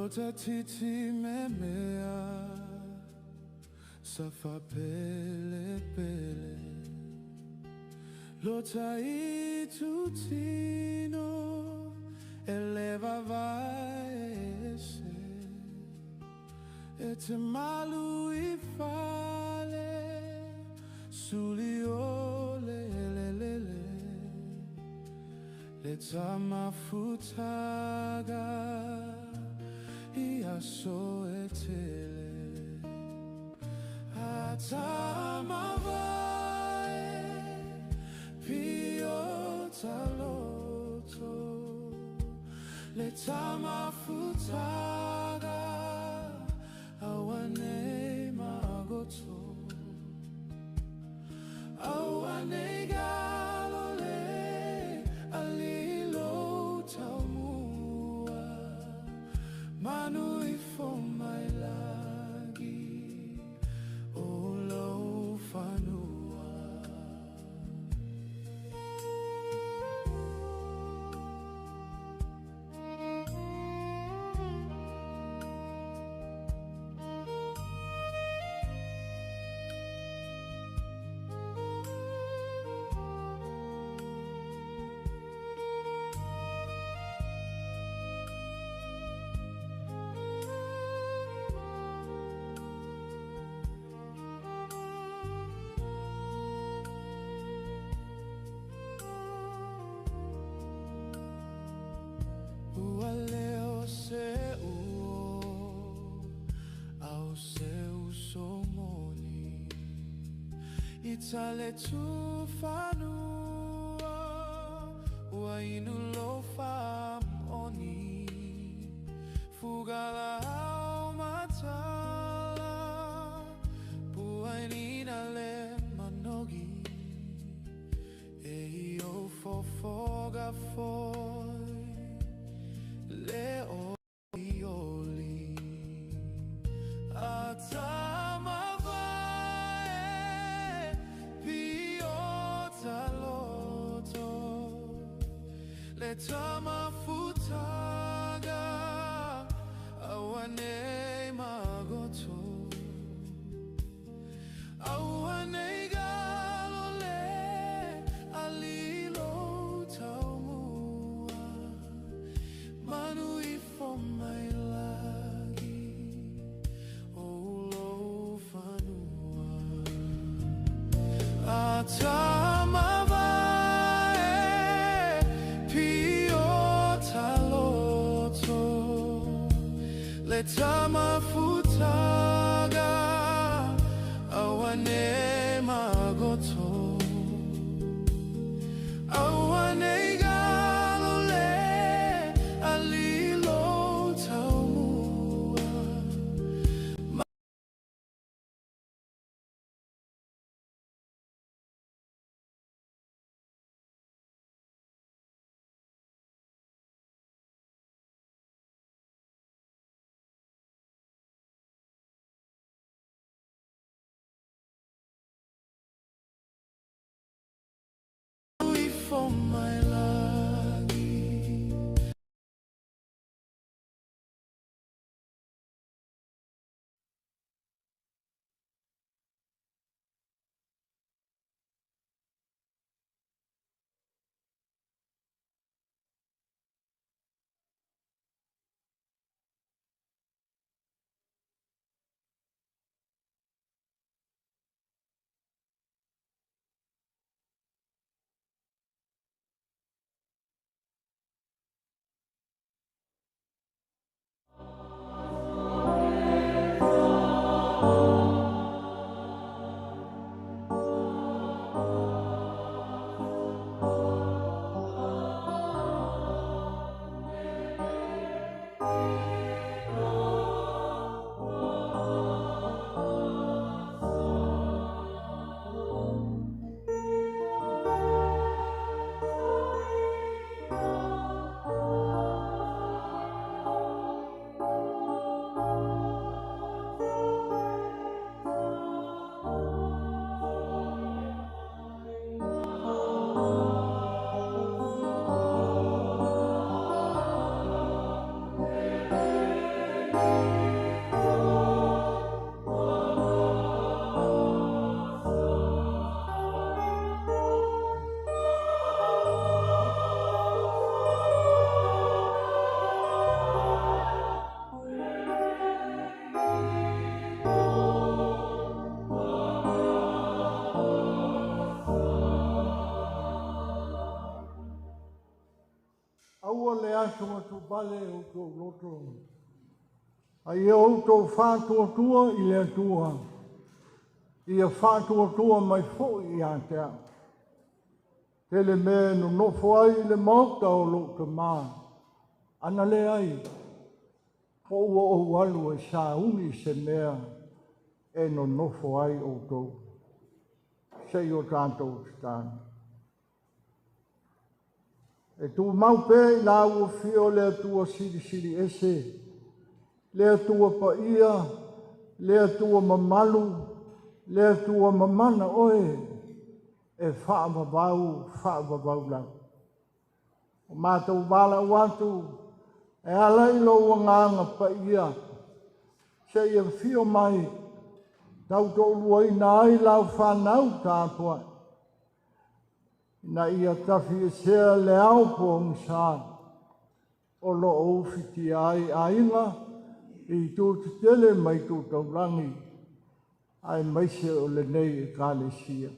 Lota titi memea safa pele pele Lota itutino eleva vaese et malu ifale suliole lelele Leta mafutaga iaso etele atamavae piotaloto Leta mafutaga awane magoto awane galole alilo taumua manu ifo my lagi olo fanua Leo se uo au se usomoni Itale tu fanua wa inulo famoni Fugala au matala Puainina le manogi Eio fofoga foi Leo ioli atamavae piotaloto Leta mafutaga awane magoto awane galole alilo taumua manu ifo my lagi olo fanua atamavae piotaloto Leta mafutaga awane magoto awane galole alilo taumua Aua le aso ma tu bale o tō loto. Ai o tō whātua tua I le atua. Ia whātua tua mai fo I a te a. Tele me no nofo ai le mauta o lo te mā. Ana le ai. Po ua o walu e sa uni se mea. E no nofo ai o tō. Sei o tātou stāna. E tu mau pe I la ua fio le atua siri siri ese. Le atua pa ia. Le atua mamalu. Le atua mamana oe. E whaababau lau. O mātou wala watu. E ala I lo nganga pa ia. Se ia fio mai. Tau tō luai nai lau whanau tāpua. Na ia tafi e sea le au po ngsa. O lo o fiti ai ainga. I tō te tele mai tō taurangi. Ai maise o le nei e kāle sia.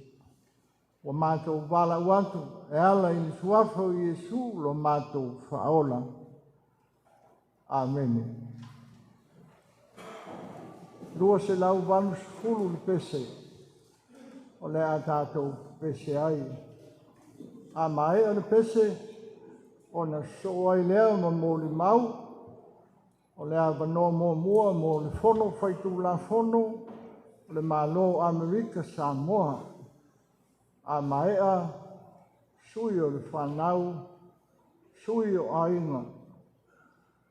O mātou wala watu. E ala I suafo I Yesu lo mātou whaola. Amen. Lua se lau wanu sifuru li pese. O le a tātou pese ai. A mai o le pese. O na so ai lea ma mō li mau. O le a wanoa mō mua mō le fono whaitu la fono. O le malo Amerika Samoa. A mai a sui o le whanau. Sui o ainga.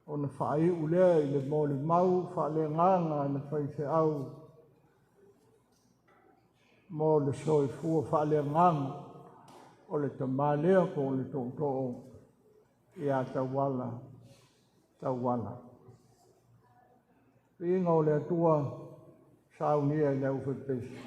O na whai ulea I le mō li mau. Whale nganga na whaite au. Mō le soi fua whale nganga. O le tamalea ko le tōtō. Ia Tauala. Tauala. Inga o le atua saunia I le uwhepesi.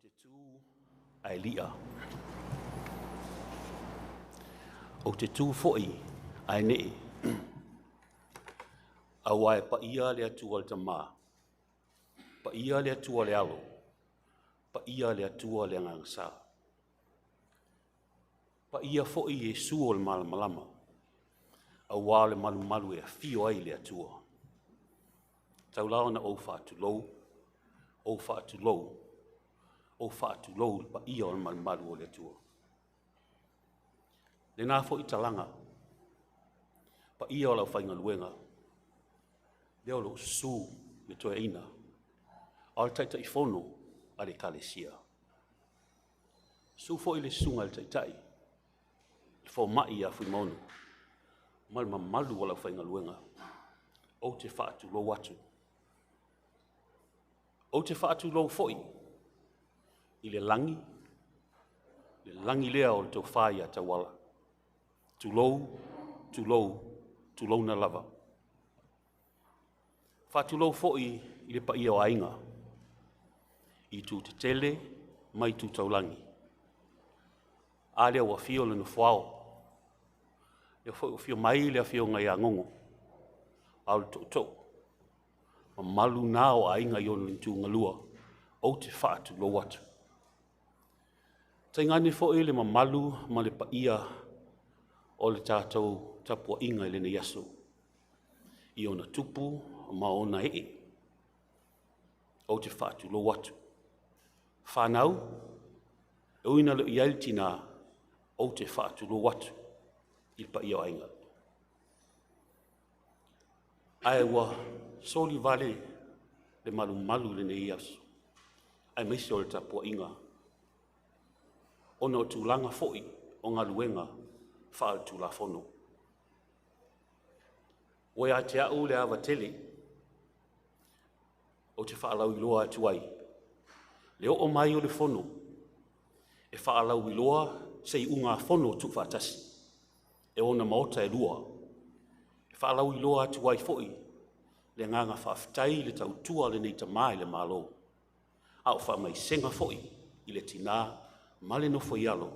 te tū ai lia. O te tū fo'i ai nei. Au ai pa ia le atua le tamā. Pa ia le atua le alo. Pa ia le atua le ngangsa. Pa ia fo'i e suo le malamalama. Au wā le malu malu e fio ai le atua. Tau lao na o whaatu lou. O whaatu lou. O whaatu lou pa ia o le malu malu o le atua. Le nā fo'i talanga. Pa ia o lau whainga luenga. Leo lo su me toe ina. Au le taita i fono a le kalesia. Su fo'i le sunga le taitai. Le fo mai a fui monu. Mal mamalu o lau whainga luenga. O te whaatu lo atu. O te whaatu lo fo'i. I le langi. Le langi lea o le tau whai a Tauala. Tu lou na lava. Whaatu lou fo'i i le pai o ainga. I tu te tele, mai tu taulangi. A lea ua fio le nufuao. Lea fo'i fio mai lea fio ngai a ngongo. Au le tō. Ma malu nā o ainga i onu tu ngalua. O te whaatu lou atu. Tai ngani fo'i le ma malu ma le paia o le tātou tapua inga i le ne yasu. I ona tupu ma ona hei. O te whaatu lo watu. Whanau, e uina lo i altina o te whaatu lo watu. I pa ia ainga. Ai wa soli vale le malu malu le ne yasu. Ai meisi o le tapua inga. Ona o tūlanga fo'i o ngā luenga whaal tūla fono. Oe a te au le awa tele, o te whaalau iloa atu ai. Leo o mai o le fono, e whaalau iloa se i unga fono tu whaatasi, e ona maota e lua. E whaalau iloa atu ai fo'i, le nganga whaafitai le tau tua le neita mai le malo. Au wha mai senga fo'i, i le tina, male no fo ialo,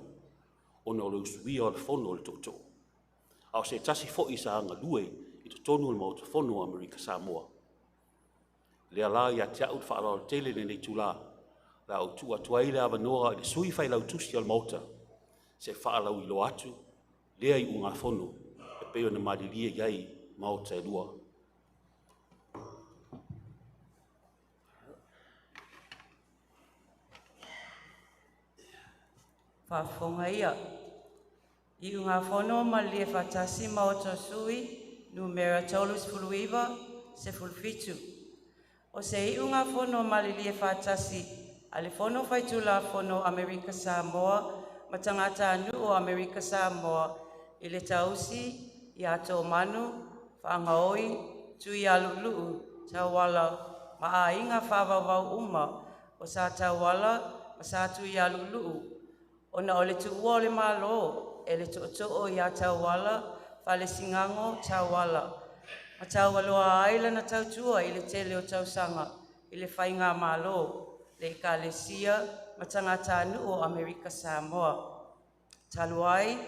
ona o le usui o le fono o le toto. Au se tasi fo'i sa anga lue, i to tonu le mauta fono Amerika Samoa. Le ala i a te au whaalao tele le nei tula, la au tu atuai le awa noa i le sui whai lau tusi al mauta, se whaalau i lo atu, lea i unga fono, e peo na marilia iai mauta e lua. Whafonga ia. I unga fono ma lie whatasi mauta sui, numera tolus fuluiva, se fulfitu. O se i unga fono ma lie whatasi, ale fono whaitula fono Amerika Samoa, ma tangata anu o Amerika Samoa, i le tausi, i ato manu, whaangaoi, tui alulu, Tauala, ma a inga whawawau uma, o sa Tauala, ma sa tui alulu. Ona o le tuua o le malo, e le to'o i a Tauala, Falesigago, Tauala. Ma taualoa aila na tautua i le tele o tausanga, i le whainga malo, le ikalesia, ma tangata anu o Amerika Samoa. Taluai,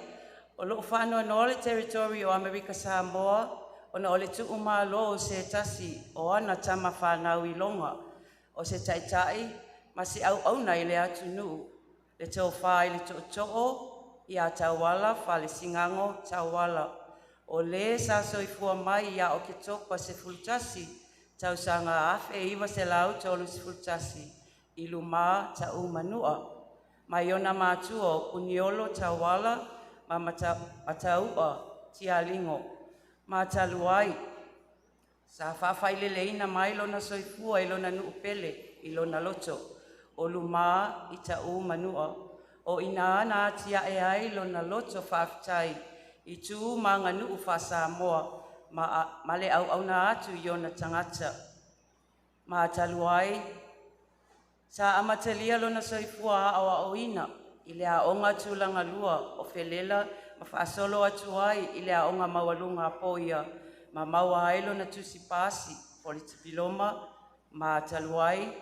o loo whanua no le territory o Amerika Samoa, ona o le tu'u malo o se tasi, o ana tama whanau i longa, o se taitai, ma si au na i le atu nuu. Le tau whai le to'o i a Tauala, Falesigago, Tauala. O le sa soifua mai i a o ke topa se fultasi, tau sanga afe iwa se lau tolu se fultasi, i luma tau manua. Mai ona mātua o Uniolo, Tauala, ma mataua, tialingo. Ma taluai, sa whawhai leina mai lona soifua i lona nuupele, i lona loto. O luma i tau manua, o ina ana tia e ai lona loto whaafitai, i tū manga nuu whasamoa, ma le au na atu i ona tangata. Ma taluai, sa amatalia lona soifua a o ina, i le aonga tūlanga lua o Felela, ma whaasolo atu ai i le aonga mawalunga poia, ma maua ai lona tusi pasi, Politipiloma, ma taluai,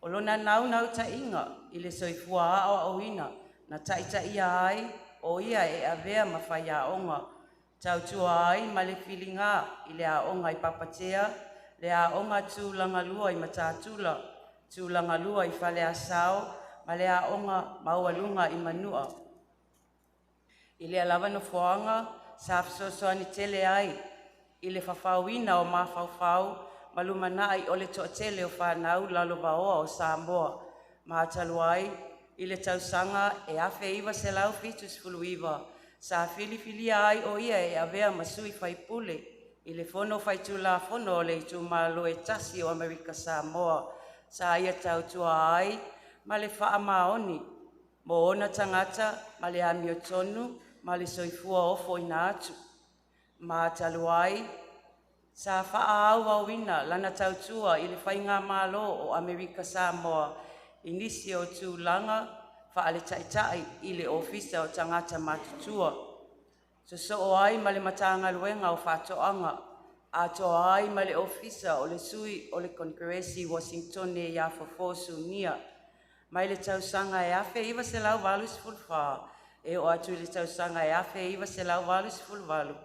O lona nau ta inga, ile soifua o awina, na taita ia ai, o ia e avea mawhaia onga. Tautua ai ma le whilinga i le a onga i papatea, le a onga tūlanga lua i matātula, tūlanga lua i whale a sao, ma le a onga maualunga i manua. I le alawa no whoanga, sa afsosoani tele ai, i le whawhauina o mawhauwhau, malumana ai o le toʻatele o whanau lalo vaoa o Samoa. Mātalu ai, i le tausanga e awhe iwa se lau fitus fulu iwa. Sa filifilia ai o ia e avea masui whaipule, i le fono whaitula fono o le itu malo e tasi o Amerika Samoa. Sa ia tautua ai, ma le wha maoni, mo ona tangata, ma le ami o tonu, ma le soifua ofo ina atu. Mātalu ai, sa wha au wawina lana tautua i le whainga malo o Amerika Samoa, inisi o tūlanga, wha le taitai i le ofisa o tangata matutua. So ai ma le matanga luenga o whatoanga, ato ai ma le ofisa o le sui o le Kongresi Washington e Iafofosu nia. Mai le tausanga e awhe iwa se lau walu sifulwha, e o atu le tausanga e awhe iwa se lau walu sifulwalu.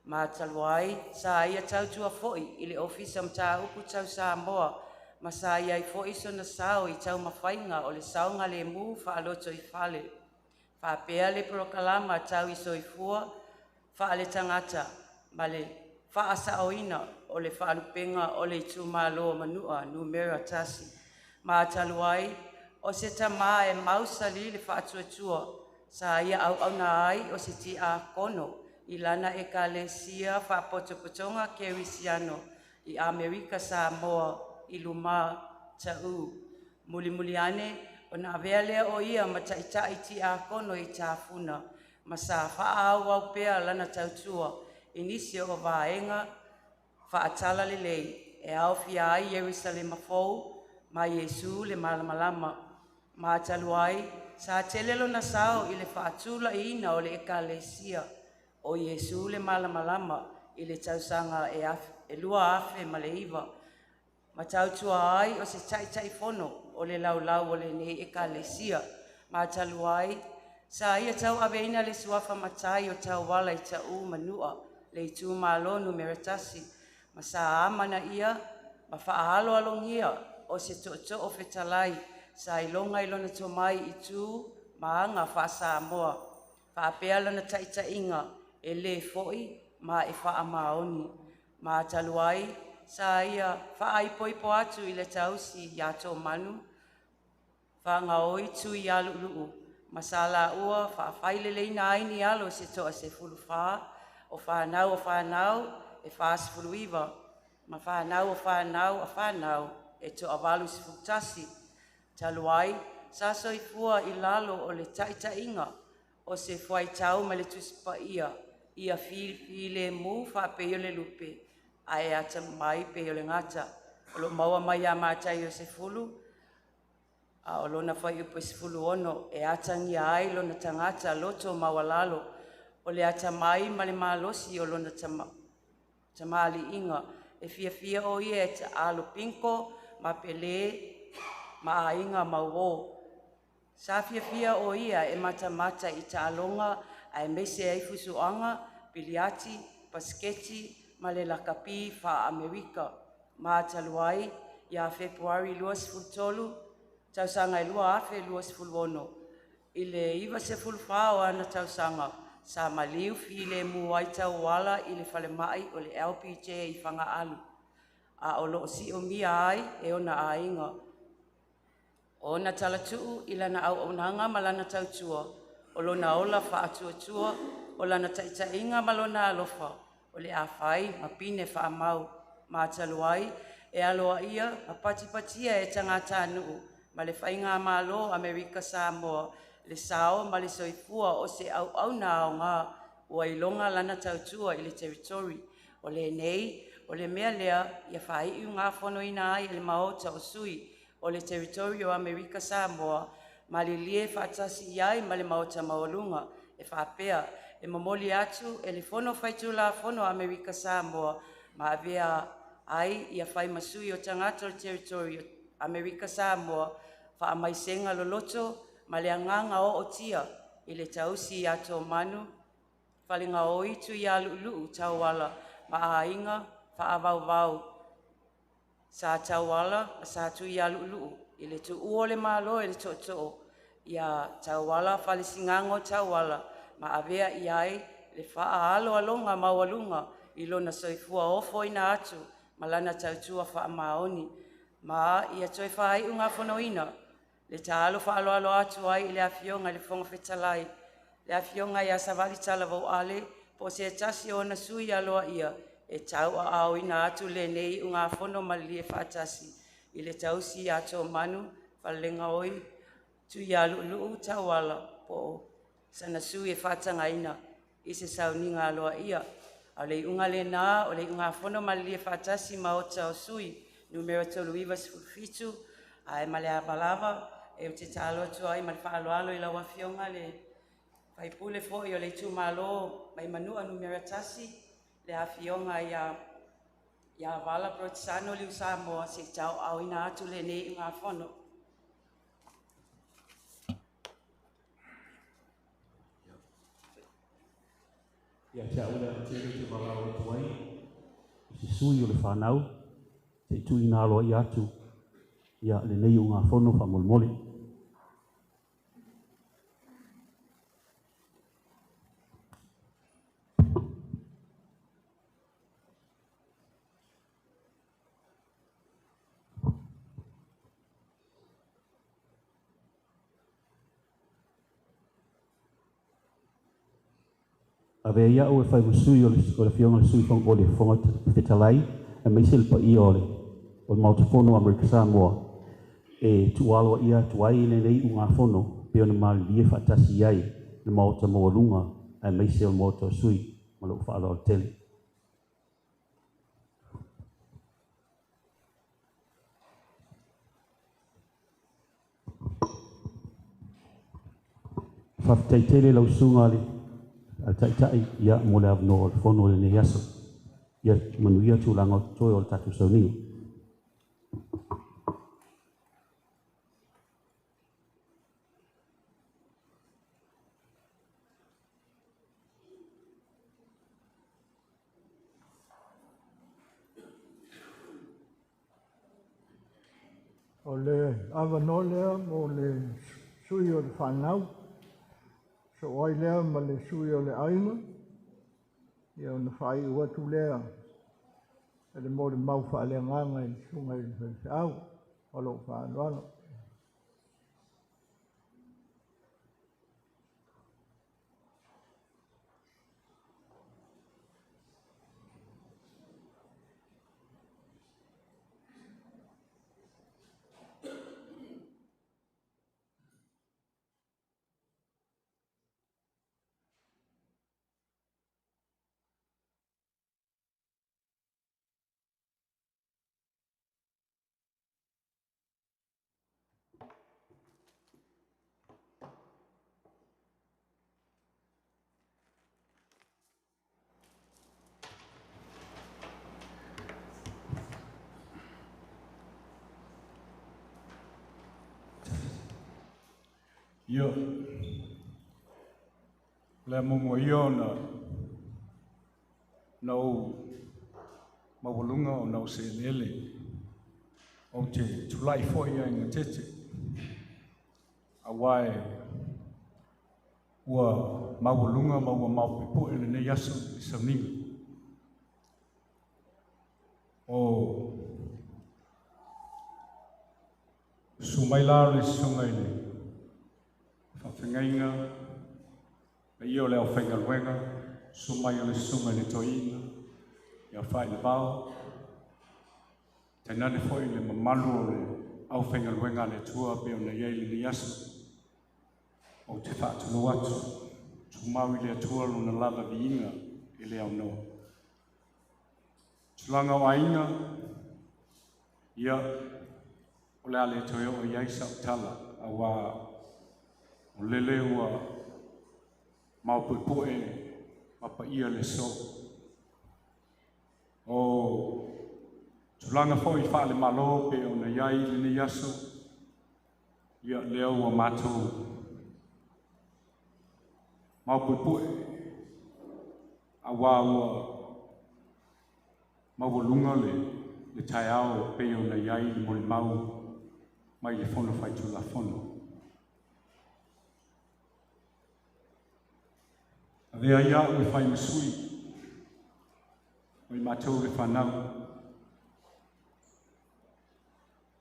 Mātalu ai, sa ia tautua foi i le ofisa mta upu tau Samoa, ma sa ia i foi so na sao i tau mawhainga o le saunga le mu whaaloto i whale. Whapea le prokalama tau i soifua, whaale tangata, ma le whaasa oina o le whaalupenga o le tūmalo manua numera tasi. Mātalu ai, o se tama e mausali le whaatuatua, sa ia au na ai o se ti a kono, i lana e ka le sia whapotopotonga kerisiano i Amerika Samoa i luma tau. Muli ane o na avea lea o ia ma taitai ti a kono i tāfuna, ma sa whaau au pea lana tautua, inisi o vaenga whaatala le lei, e au fia ai Jerusalema fou, ma Yesu le malamalama. Mātalu ai, sa telelo na sao i le whaatula i ina o le ekalesia, o Yesu le malamalama i le tausanga e lua afe ma le iwa. Ma tautua ai o se taitai fono o le laulau o le nei ekalesia. Mātalu ai, sa ia tau aveina le suafa matai o Tauala i tau manua, le itu malo numera tasi. Ma sa amana ia, ma whaahalo alongia o se to'o o fetalai, sa ilonga ilona tomai itu maanga wha Samoa. Whaapea lana taitainga e le foi ma e wha maoni. Mātalu ai, sa ia whaaipoipo atu i le tausi i ato manu, whanga oi tu i alu luu. Masala ua whaafaileina aini alo se toa se fulu wha, o whanau e whaasfulu iwa. Ma whanau o whanau e toa walu se futasi. Talu ai, sa soifua i lalo o le taitainga o se whai tau ma le tuspa ia while mu whapeo le lupe, a e ata mai peo le ngata. O lo maua mai a mātai o se fulu, a o lona whai upo se fulu ono, e ata ngia ai lona tangata loto mawalalo, o le ata mai ma le malosi o lona tamali inga, e fia o ia e ta alo pinko, ma pele, ma a inga ma uo. Sa fia o ia e mata i ta alonga, a e mese ai fusuanga, piliati, pasketi, ma le lakapi wha Amerika. Mātalu ai, ia Februari 2010, tausanga e lua afe 2010. I le iwa se fulwhao ana tausanga, sa maliu while mu ai Tauala i le whalemai o le LPJ i whanga alu. A o loo si o mia ai e ona ainga. O na talatuu i lana au onanga ma lana tautua, o lona ola wha atua, o lana taitainga ma lona alofa, o le awhai ma pine wha mau. Mātalu ai, e aloa ia, a patipatia e tangata nuu, ma le whainga malo Amerika Samoa, le sao ma le soifua o se au na o ngā, ua ilonga lana tautua i le teritori, o le nei, o le mea lea, ia whai ngā whono ina ai le maota o sui, o le teritori o Amerika Samoa, ma le lie whaatasi iai ma le maota maolunga, e whapea, e momoli atu, e le whono whaitula whono Amerika Samoa, ma avea ai ia whai masui o tangata o teritori Amerika Samoa, whaamaisenga loloto, ma le anganga o tia, i le tausi a tō manu, whalinga o itu i alu Tauala, ma a inga, whaavau sa Tauala, sa tu i alu i le tu uole malo i le tō, ia Tauala, Falesigago Tauala, ma avea i ai, le whaalo alonga mawalunga, i lona soifua ofo ina atu, ma lana tautua whaamaoni, ma ia toi whai unga whanoina, le tālo whaaloalo atu ai i le awhionga le whonga whetalai, le awhionga ia savali tala vau ale, po se tasi o na sui aloa ia, e tau a au ina atu le nei unga whono mali e whaatasi, i le tausi a tō manu, whalenga oi, tu ia luu Tauala, po sana sui e whaatanga ina, i se sauninga aloa ia, au le unga le nā, o le unga whono mali e whaatasi ma o tau sui, numero tolu iwa fitu, ai male a balava, e o te talo tu ai mal whaaloalo i la wafionga le whaipule fo i o le tu malo mai manua numero tasi, le a fionga ia vala protisano li Samoa se tau au ina atu le nei unga whono. Ia te aula tēne te malau e tuai, i se sui o le whanau, te tui nālo i atu, ia le nei o ngā whono whamolmole. Ave ia o e whai musui o le whionga le sui whonga o le whonga whetalai, e meisel pa i o le mauta whono Amerika Samoa, e tualoa ia tuai nei unga whono, pe ona mali lia whaatasi iai, le mauta moalunga, e meisel mauta sui, ma lo whaala o tele. Whaftai tele lau sunga le, a taitai ia mo le avno o le whono le nei aso, ia manuia tūlanga o toi o le tatu sauninga. O le avano lea mo le sui o le whanau, so oi lea ma le sui o le ainga, ia ona whai ua tu lea, e le mo le mau whaalea nganga i sunga i le au, o lo whaanoano. Ia, le mongo ia na o mawalunga o nau se lele o te tulai foi ia inga tete. A wae ua mawalunga ma ua maupipo ele ne yaso i sauninga. O sumailare sunga ele whawhingainga, e io leo whenga luenga, sumai o le sunga le toina, ia whai le bao. Te nane foi le mamalu o le au whenga luenga le tua pe o na iei le yasu. O te whaatunu atu, tu mau i le atua luna lava viinga i le au noa. Tulanga o ainga, ia o le ale toi o iei sa utala, a wā o lele ua maupuipoe mapa ia le so. O Tulanga fo I wha le malo pe o na iai le ni yaso. Ia leo wa mātou. Mau pui a wā ua mau lunga le tai ao pe o na iai le moli mau mai le fono fai tu la fono. Avea ia ue fai masui o I mātou le whanau.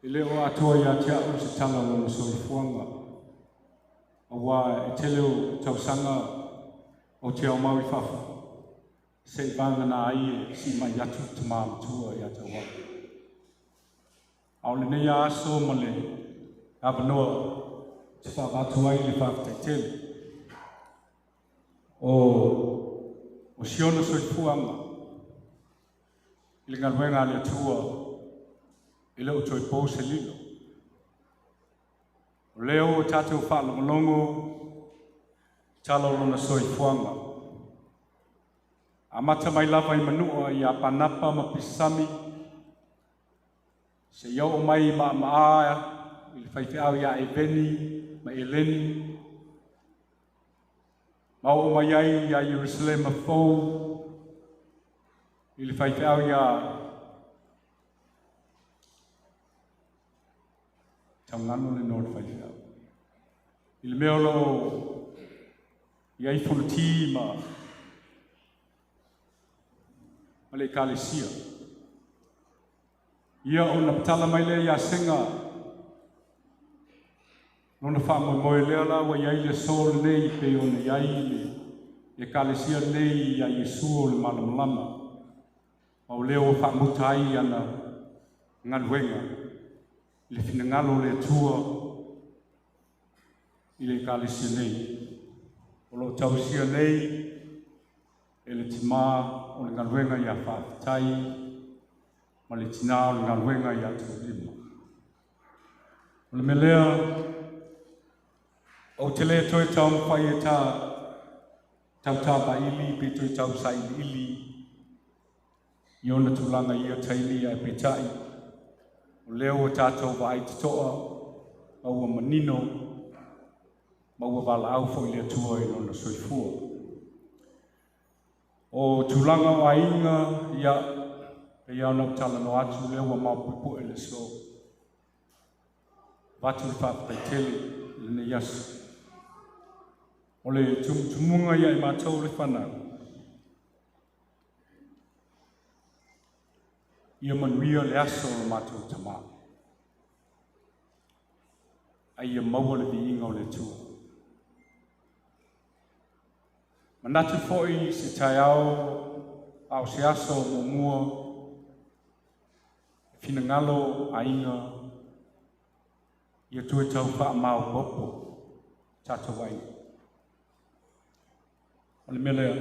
I leo atua ia te au se tanga o soi fuanga. A wā e te leo tausanga o te au maui whafu. Se I vanga na ai e si mai atu te māmatua ia te wā. Au le nei a aso ma le awanoa te whakatu ai le whakatei tele. O siona soi fuanga. I le ngaruenga le atua I leo toi pō se lilo. O leo o tātou whaalongolongo, talolona soi fuanga. A mata mai lava I manua I a panapa ma pisami, se iau o mai ma maa, I le whaiwhiau I a eveni, ma eleni, ma o mai ai I a Jerusalem a fau, I le whaiwhiau I a Taungano le nō whaiwhiau. I le mea lo I ai whuluti ma le kalesia. Ia o na patala mai le ia senga. Nona whamoe lea la wa iai le sol nei pe o na iai le kalesia nei ia Yesu o le malamalama. Ma o leo whamutai ana ngaluenga. Le finangalo le tua I le kalesia nei. O lo tausia nei e le tima o le ngaluenga ia whaafitai ma le tina o le ngaluenga ia tuulima. O le melea o te lea toi tau mwhai e tā tau tāpa ili pe toi tau sai ili I ona tūlanga ia taili ai pe tai. O leo o tātou wa ai te toa, maua manino, maua wala au fo I le atua I lona soifua. O tūlanga wa inga ia, pe iau nau tala no atu leo wa mau pupu e le so. Vatu le whaapai tele, le ne yasu. O le tumutunga ia I mātou le whanau. Ia manuia le aso o mātou tamā. A ia maua le viinga o le tua. Manatu foi se tai au se aso o mua. Fina ngalo a inga. Ia tue tau wha mau popo. Tato wai. O le melea.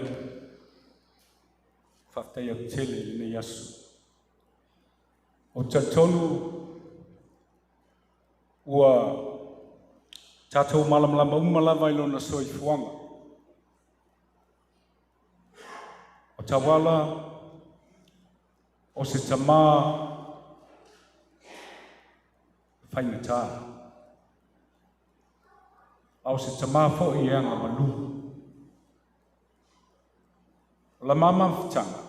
Whaftai au tele le yasu. O tatonu ua tatou malamalama umalava I lona soifuanga. O Tauala o se tamā whaingatā. O se tamā fo'i e anga malu. O la mama whitanga.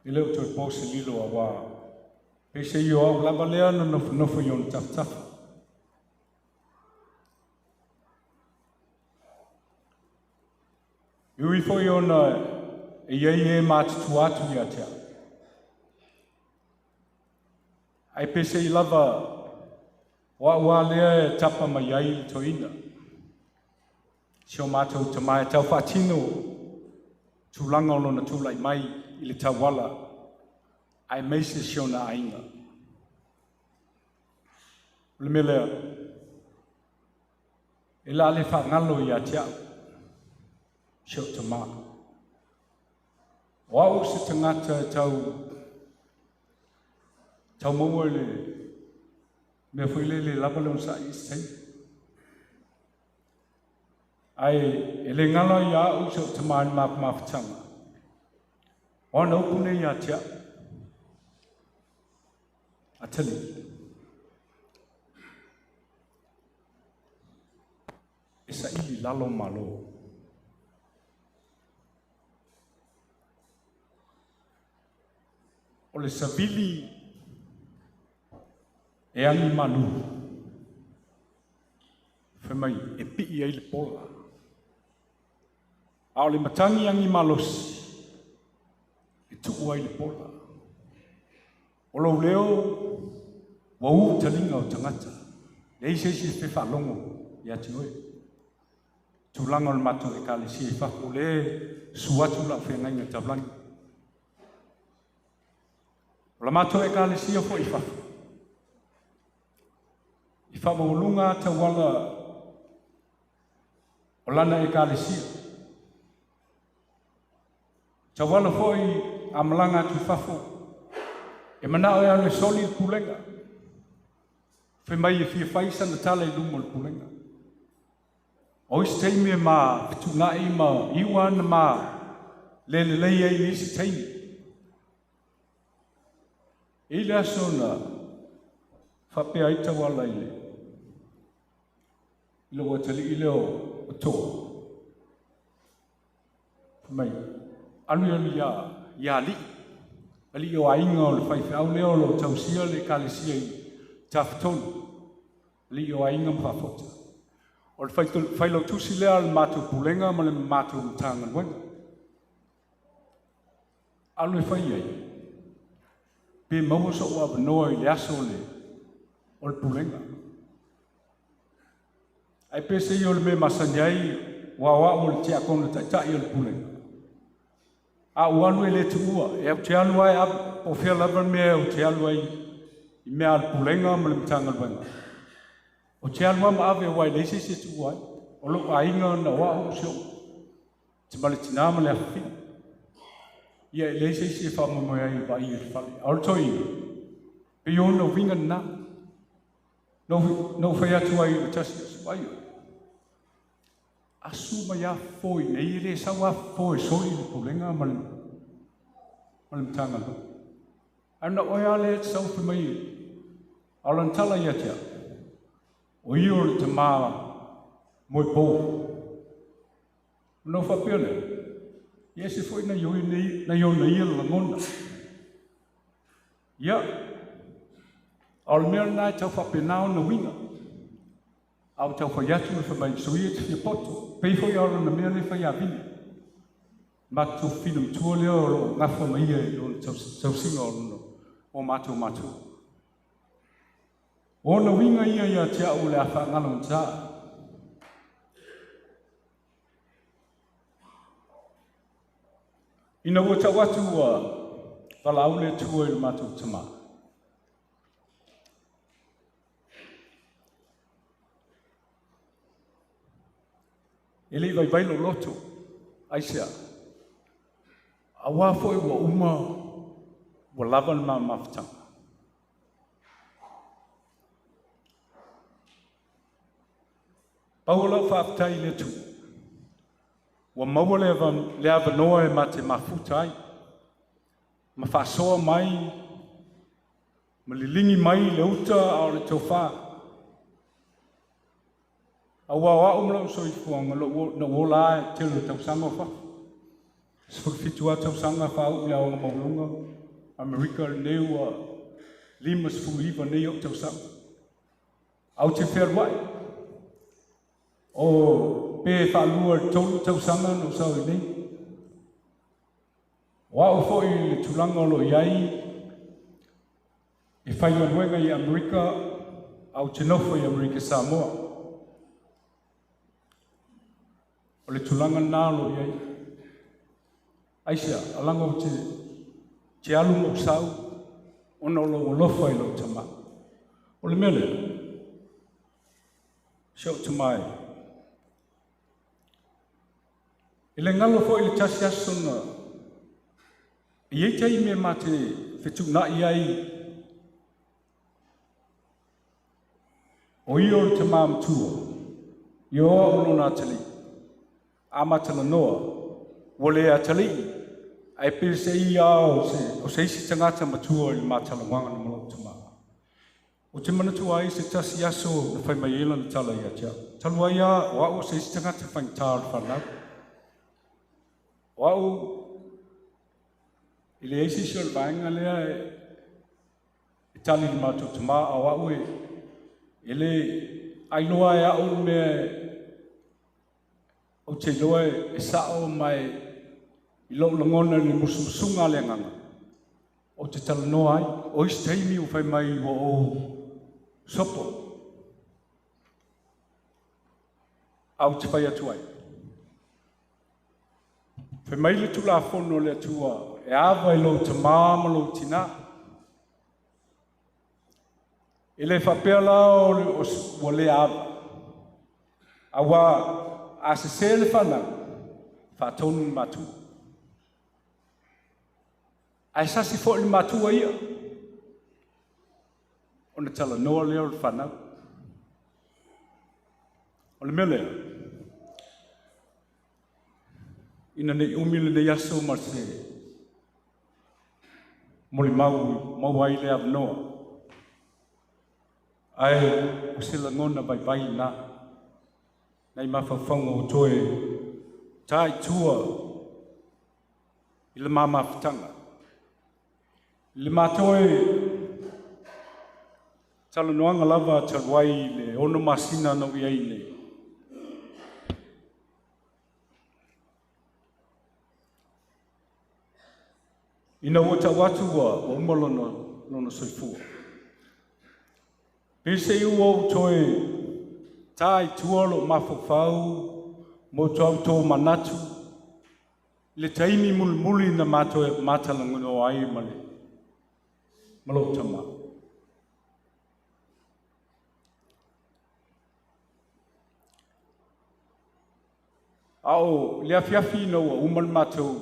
I leo toi pō se lilo a wā. Pei se i o au lava lea na nofo I ona taftafa. Iui fo I ona e iei e mātutu atu I atea. Ai pe se I lava wā lea e tapa mai ai toina. Si o mātou tamai tau whātino tūlanga o lona tūlai mai I le Tauala, ai meise siona ainga. Le melea, e la le whangalo I atea, sio tamā. O au se tangata tau maua le, mea whuile le lapalon sa istei. Ai, e le ngalo I au sio tamā I mawhatanga. Ona upune I atea, atali. Esa ili lalo malo. O le savili e angi malu. Femai e pii ai le pola. A o le matangi angi malosi. E tuku ai le pola. O lo leo wau talinga o tangata. Nei se se whaalongo i atu e. Tulanga o le matu e kalesi e whaku le suatu la whengai tablangi. O la matu e kalesi o fo i whaku. I whamolunga Tauala o lana e kalesi. Tauala foi a malanga tu whafu. E mana o ane soli i pulenga. Whemai e fia whaisa na tala i lumo i pulenga. O isi teimi e ma, fitunai ma, iwan ma, lele leia i isi teimi. E le aso na whapea i Tauala i le. Ilo watali i leo o toa. Whemai, anu ia li. Ali o ainga o le whaiwhau leo lo tausia le kalisia i tawhtonu. Ali o ainga mwhawhota. O le whailau tusi lea le mātou pulenga ma le mātou mtanga nuenga. Alu e whai ai. Pe maua so ua wanoa i le aso o le pulenga. Ai pese i o le me masani ai wawa o le tia kona taitai o le pulenga. A uanu e le tuua, e au te anu ai o whia laban mea au te anu ai i mea al pulenga ma le mtanga luenga. O te anu ama ave wai leise se tuua ai, o lo a inga na wa o seo, te male tina ma le awhi. Ia e leise se whamamo ai i wa i e whale. Aol toi, pe yo no winga na, no whai atu ai o tasi o suai o. Asu mai a foi, nei le sau a foi, soi le pulenga malim tanga lo. Ana oia le sau fi mai, alantala ia tia, o io le te maa moi pou. No fa pele, ia se foi na yo nei la ngona. Ia, al mea nai tau fa penao na winga. Au tau whai atu e whamai suia te whia poto. Pei whai aura na mea le whai a vini. Mātou whinam tua leo o ngawha mai e o tausinga o mātou. O na winga ia te au le awha ngalo ta. Ina ua tau atu wala au le tua i mātou tama. E lei vai lo loto, aisea. A wā foi wa uma, wa lavan ma mawhtanga. Paula whaafitai le tu. Wa maua le avanoa e ma te mafutai. Ma whaasoa mai, ma lilingi mai le uta au le tau whaa. Awa umla so ifuanga no wola te tau sanga fa. Sfurfitua tau sanga fa u ya o maulunga. America neu limas fuiva nei tau sanga. Au te ferwai. O pe fa lua tau sanga no sa nei. Wa o foi le tulanga lo iai. E fai luenga i America au te nofo i America Samoa. O le tulanga nalo iai. Aisha, alanga o te alu mo sau, ona o lo lofa i lo tama. O le mele, siau tamai. I le ngalo fo i le tasi asona, i tei me ma te whetu na iai, o i o le tama mtua, i o ono na tali. Amatala noa, wole a tali, ai pese i au o se isi tangata matua i matala wanga na malo tama. O te mana tuai se tasi aso na whai mai ela na tala ia tia. Talua ia wa o se istanga te whai tār whanau. Wa o ile eisi siol vaenga lea e tali ni mātou te maa a wa o ele ailoa e au me o te loa e sao mai i lo langona ni musumusunga le nganga. O te tala noa ai, o isi teimi o whai mai o sopo. Au te whai atu ai. Whai mai le tula whono le atua, e awa i lo te māma lo tina. E le whapea lao o le awa. Awa a se se le whana, whatonu matu. Ai sasi fo le matu ia. O na tala noa leo le whanau. O le mele. Ina nei umile nei aso ma se. Moli mau ai le av noa. Ai o se la ngona vai na. Nei mawhawhonga o toe. Tai tua. I le mama whitanga. Le matoe tala noanga lava talwai le ono masina no iai le. Ina wata watua o umalono no soifua. Pese iu o toe tai tuolo mafofau mo tau tō manatu le taimi mulmuli na matoe matalangono ai male. Malo tama. Ao le afiafi no umal matou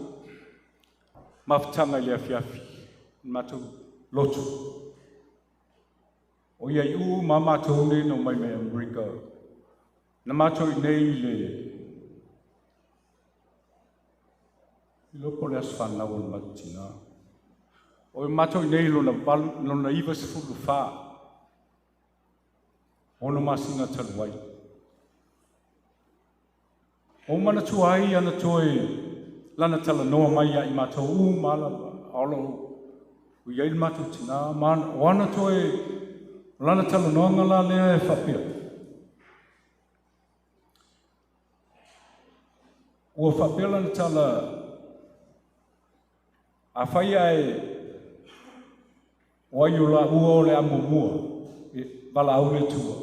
maftanga le afiafi matou lotu. O ia u mama tou ne no mai me America. Na matou nei le lo pole asfana wal matina. O matou nei lona iwa se fulu wha. Ono masina taluai. O mana tuai ana toi lana tala noa mai a i matou mala alo o iai matou tina. O ana toi lana tala noa ngala lea e whapea. Ua whapea lana tala a whai ai o ai o la ua o le amomua, wala au le tua.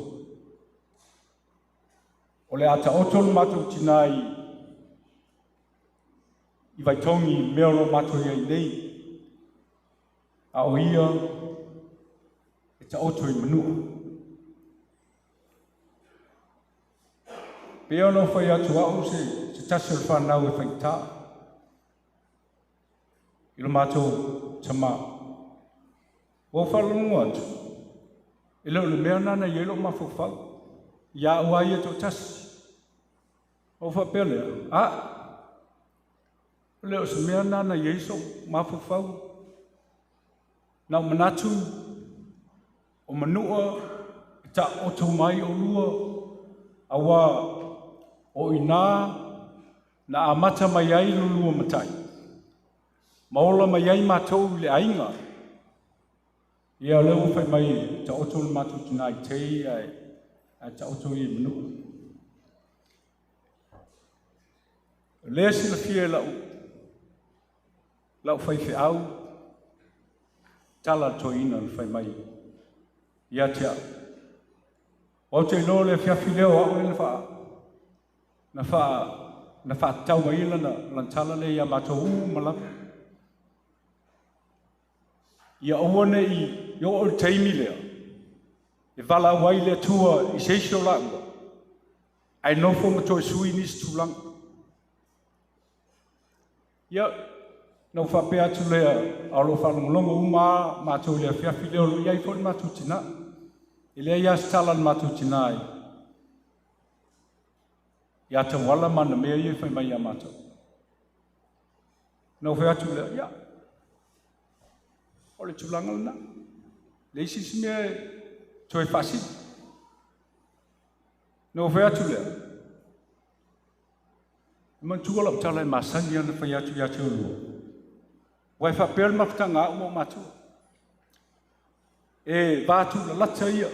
O le ata otolo matou tinai, i vai tongi meolo matou iai nei, a o ia, e ta oto i manua. Pea no whai atu au se tasi o whanau e whaita. I lo matou tamaa. O whalungu atu. E leo le mea nana i elo mawhawhau. Ia ua ia tō tasi. O whapelea. Leo se mea nana i eiso mawhawhau. Nau manatu. O manua. Ta o tō mai o lua. Awa o ina. Na amata mai ai lulua matai. Maola mai ai matou le ainga. Ia leo whai mai ta oto le matu tina i tei ai ta oto i manu. Lea sila fia lau whai whi au tala toina le whai mai. Ia tia. O te ilo le whiawhi leo au e le wha. Na wha tau mai lana lantala le ia matou malamu. Ia oane i o teimi lea. E wala wai lea tua i seisio langa. Ai nofo ma toi sui nis tulang. Ia, nau whapea atu lea, alo whalongolongo uma, mātou lea whiawhi leo lo iai fōni mātou tina. I lea ia stalan mātou tina ai. Ia Tauala mana mea ia whai mai a mātou. Nau whai atu lea, ia. O le tulanga lana. Le isi mea Toi facile. No vea tu le. Man tu la tala ma sanya na fa ya tu lu. Wai fa per ma tanga mo ma tu. E va tu la tsaia.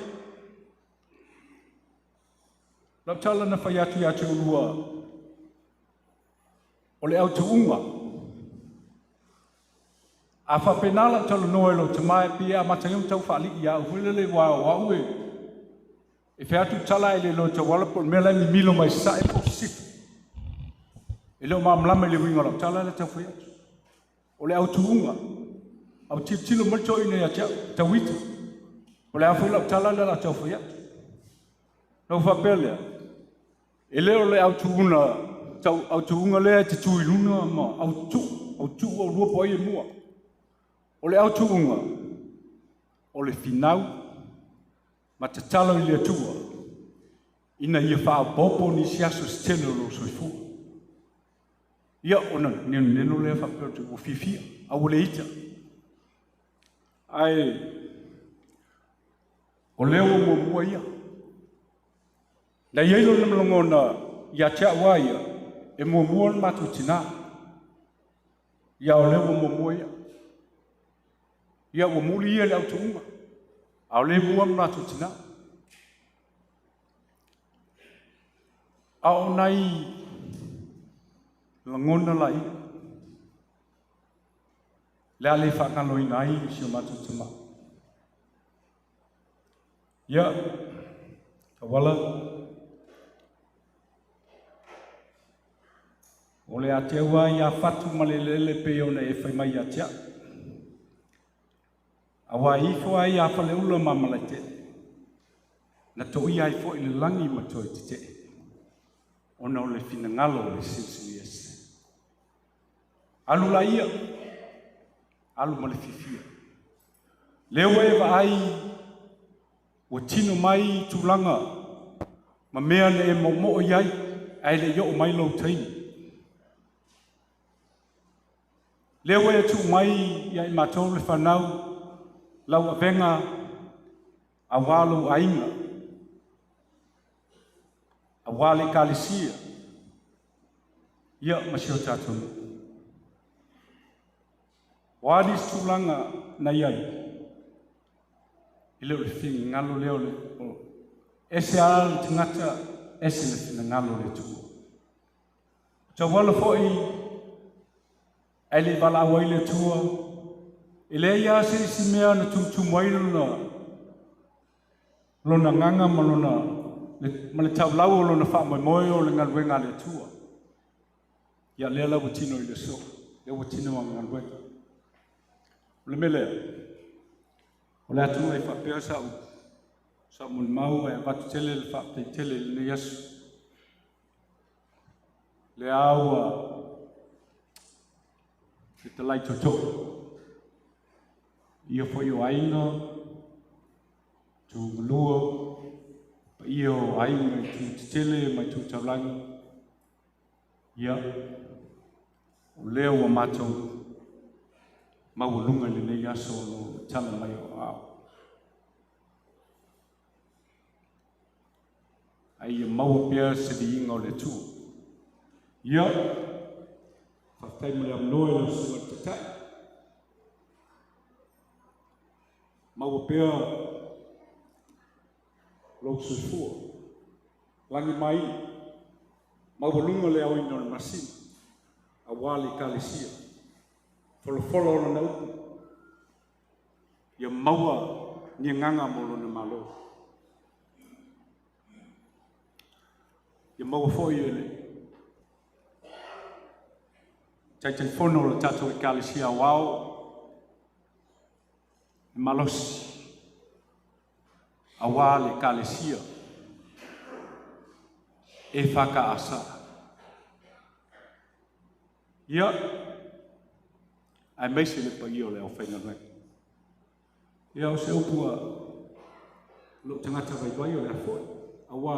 La tala na fa ya tu lu. O le au tu unga. A fa penala tala no lo tamae pia ma tangam tau fa li ya hulele wa ue. E fe atu tala ele lo Tauala po mela mi milo mai sa e po sifu. E leo mamlama le winga la tala le tau fia. O le au tuunga. Au tilo macho ine ya tawita. O le afu la tala le la tau fia. No fa pele. E leo le au tuunga au tuunga le te tui luna ma au tu o lua po e mua. O le au tuunga. O le finau. Ma te talo i le atua, ina ia wha popo ni siaso stelo lo soifu. Ia ona neno le wha pēr o fifia, au le ita. Ai, o leo mo mua ia. Na ielo na mlongona ia tia waia, e mo mua na matu tina. Ia o leo mo mua ia. Ia o muli ia le au tuunga. Au le mua mna tu tina. Au nai langona lai. Le ale whakanoi nai si o matu tima. Ia, Tauala. O le ateua ia fatu malelele pe ona e whai mai atea. Awa ifo ai a fale ula mamala te. Na toi ai fo i le langi ma toi te. Ona o le fina ngalo le silsili ese. Alu la ia. Alu ma le fifia. Leo e wa ai o tino mai tulanga. Ma mea ne e mo iai. Ai le yo mai lo taimi. Leo e tu mai iai matou le whanau. Lau avenga awalo ainga. Awale kalisia. Ia masio tatunu. Wadis tulanga na iai. Ileo le fingi ngalo leo le. Ese ala tingata ese le fingi ngalo le tu. Tauala foi ele vala waile tua. Ele ia si mea na tumtumaina lona nganga ma le taulau lona whamoimoe o le ngaluenga le tua. Ia lea lau tino i le so. Lea watino a ngaluenga. Le melea. O le atu e whapea sa mun mau e watu tele le whapte tele le yasu. Le aua le talai totoko. Ia foi o aina, tu malua, ia o aina tu tele, mai tu taulangi. Ia, o leo o matou, mau lunga le nei aso no tala mai o ao. Ai mau pia se di inga o le tu. Ia, whaftai mele amnoe lo sua tatai. Mau pea lo sufua. Langi mai, mau lunga le au ino le masina. Awali kalisia. Folo na upu. Ia maua ni nganga molo na malo. Ia maua foi ele. Chai fono le tato i kalisia wao. Malosi. Awale kalesia. E whaka asa. Ia. Ai meise le pa io le au whainga rei. Ia o se upua. Lo tangata vai o le afoi. Awa.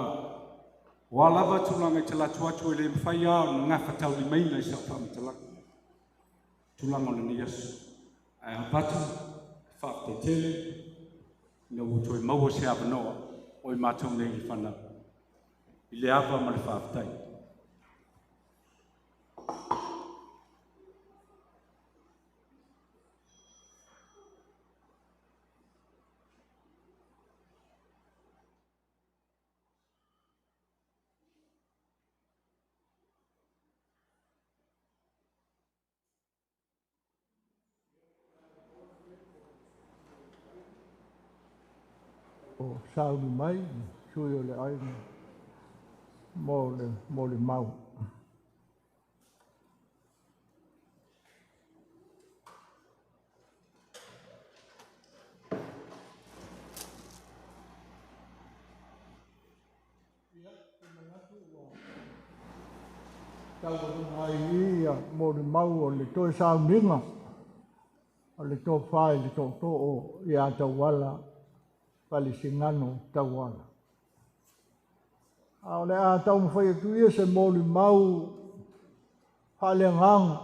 Wa lava tulanga te la tuatu le mwhaia o ngā whatau li meina i sa whaamitalaka. Tulanga o le ni asu. Ai apatu. Whapte tele, ina utoi maua se avanoa o i mātou nei i whana. I le awa ma le whaafitai. O sauni mai, sui o le aina, mo le mau. Tau mai ia mo le mau o le toi sauninga, o le tō whai le tō o ia Tauala, Falesigago Tauala. A o le a tau mwhai atu ia se mo le mau whalengang.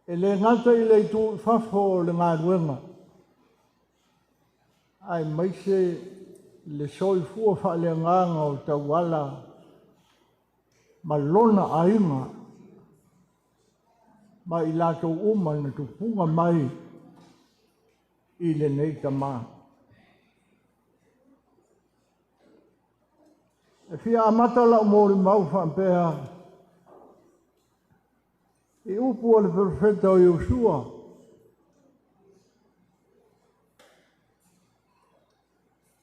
E le ngata i le tū whafo le ngā ruenga. Ai maise le soifua whalengang o Tauala ma lona ainga ma i lato uma na tupunga mai i le nei tamā. E fia amata la mōri mau whampea i upu o le profeta o Iosua.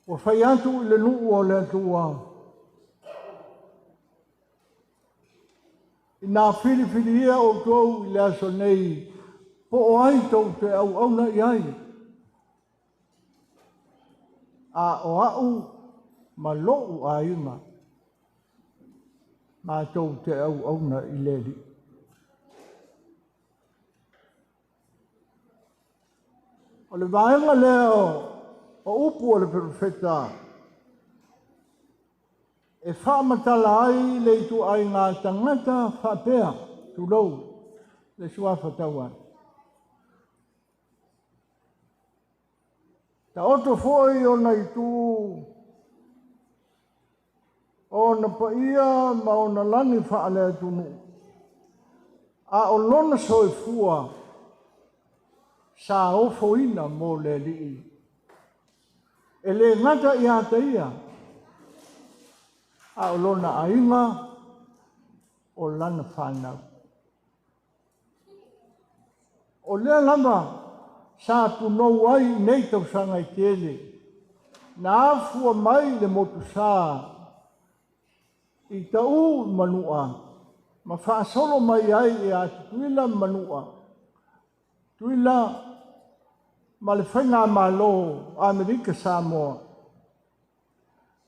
O whai atu i le nuu o le atua. I nā whiriwhiri ia o kou i le aso nei po o ai tau te au auna i ai. A o au ma lou a inga ma tau te au auna i leri. O le vaenga leo o upu o le profeta e whaamatala ai le tu ai ngā tangata whapea tu lau le suafa tauan. Ta oto foi o na i tu o na paia ma o na lani whaale atunu. A o lona soifua sa ofo ina mo le li. E le ngata i ata ia. A o lona ainga o lana whanau. O lea lama sa punou ai nei tau sanga i tele. Na afua mai le motu sa i tau manua. Ma whaasolo mai ai e ati tuila manua. Tuila ma le whainga malo Amerika Samoa.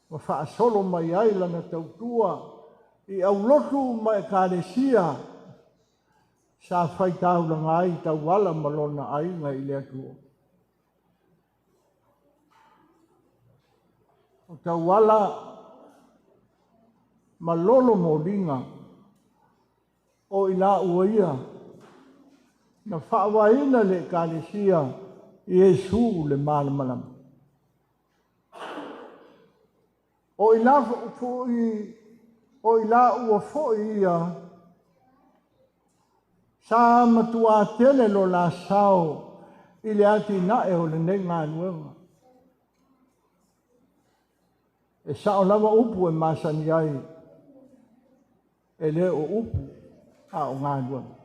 Ma whaasolo mai ai lana tautua i au lotu ma e kāresia sa whai tāulanga ai Tauala malona ai ngai le atua. O Tauala malolo molinga o ila uaia na whaawaina le kāresia Iesu le malamalama. O ila ua foi ia sa matua tele lo la sao i le ati nae o le nei ngā nuenga. E sao lava upu e masani ai e le o upu a o ngā nuenga.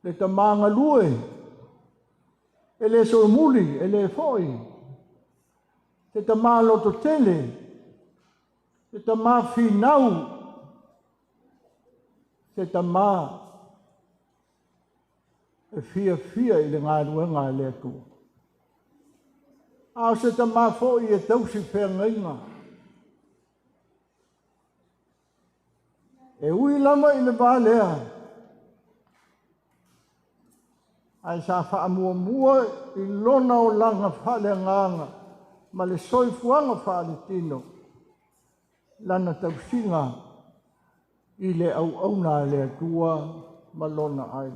Le tamanga lue e le sormuli e le foi. Te tamā loto tele, te tamā whinau, te tamā e fia i le ngā ruenga e le atua. Ao se tamā foi e tausi whengainga. E ui lama i le vālea. Ai sa whaamua i lona o langa whale nganga. Ma le soifuanga whaale tino, lana tausinga i le au auna le atua ma lona ai.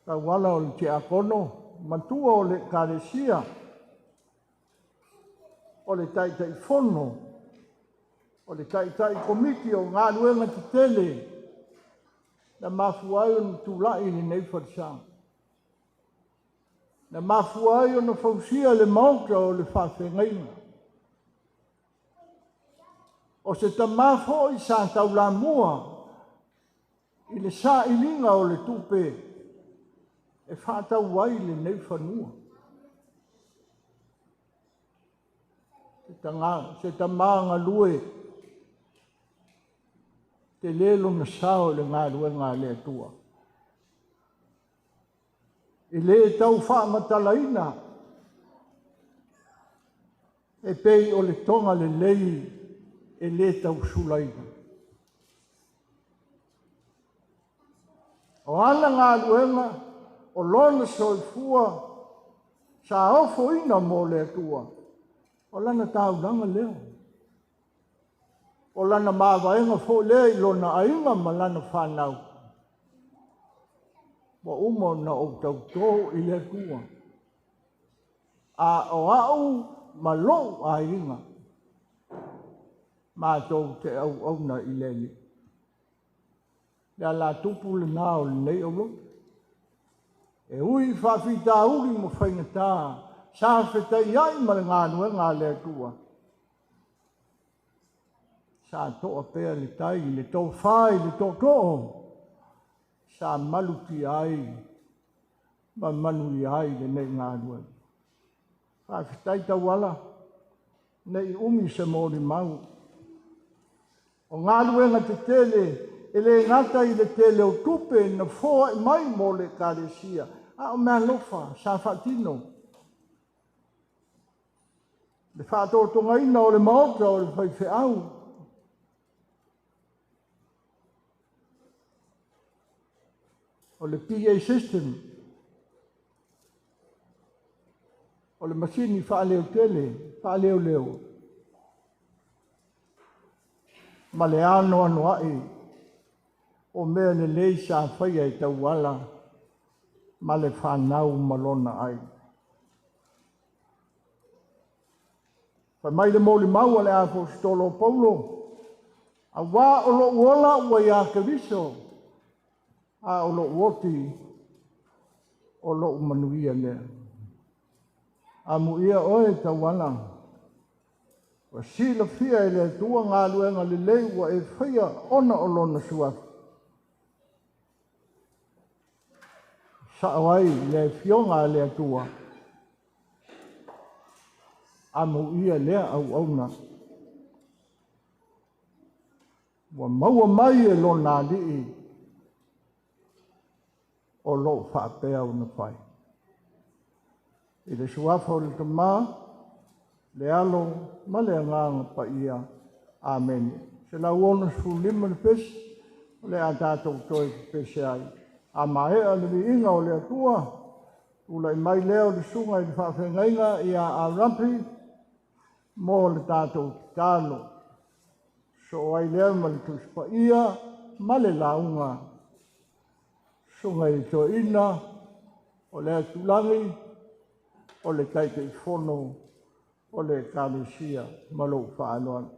Tauala o le te akono, matua o le karesia, o le tai fono, o le tai komiti o ngā luenga te tele, na mafuai o na tūlai ni nei wharisang. Na mafuai o na fausia le mauta o le whawhengaina. O se ta mafo i sa taula mua, i le sa ilinga o le tupe, e whātau wai le nei whanua. Se ta maanga lue, te lelo na sao le ngā lue ngā le atua. I le tau wha matalaina, e pei o le tonga le lei, e le tau sulaina. O ana ngā luenga, o lona soifua, sa ofo ina mo le atua, o lana tau nanga leo. O lana mawaenga fo le i lona ainga ma lana whanau. Wa umo na o tau tō i le atua. A o au ma lou a inga. Ma tau te au na i le li. Lea la tupu le nao le nei o lo. E ui whawhita uri mo whaingatā. Sa whetai ai ma le ngā nuenga le atua. Sa toa pēr le tai, le tō whai, le tō tō. Sa maluti ai, ma manui ai le nei ngā nuenga. Whawhitai Tauala, nei umi se mōri mau. O ngā nuenga te tele, e le ngata i le tele o tupe na fōa i mai mo le kāresia. A o mea lofa, sa whatino. Le whātotonga ina o le maota o le whaiwhe au. O le PA system. O le masini whaaleo tele, whaaleo leo. Ma le ano ai. O mea le lei sa whaia i Tauala. Ma le whanau malona ai. Whai mai le mōli maua le apostolo Paulo. A wā o lo uola ua ia kawiso. A o lo uoti o lo manuia lea. A muia oe Tauala. Wa sila fia e le tua ngā luenga le lei ua e whaia ona o lona suatu. Saawai le fionga le atua. Amu ia lea au na. Wa maua mai e lona lii. O lo whaapea una whai. I le suafa o le tamā, le alo, ma le nganga pa ia. Amen. Se la uona su lima le pes, le a tātou toi pese ai. A mahea le inga o le atua, ulai mai leo le sunga i le whawhengainga i a rampi, mō le tātou tālo. So ai leo ma le tuspa ia, ma le launga. Sunga i to ina, o le atulangi, o le taite i fono, o le kālesia, ma lo whaanoan.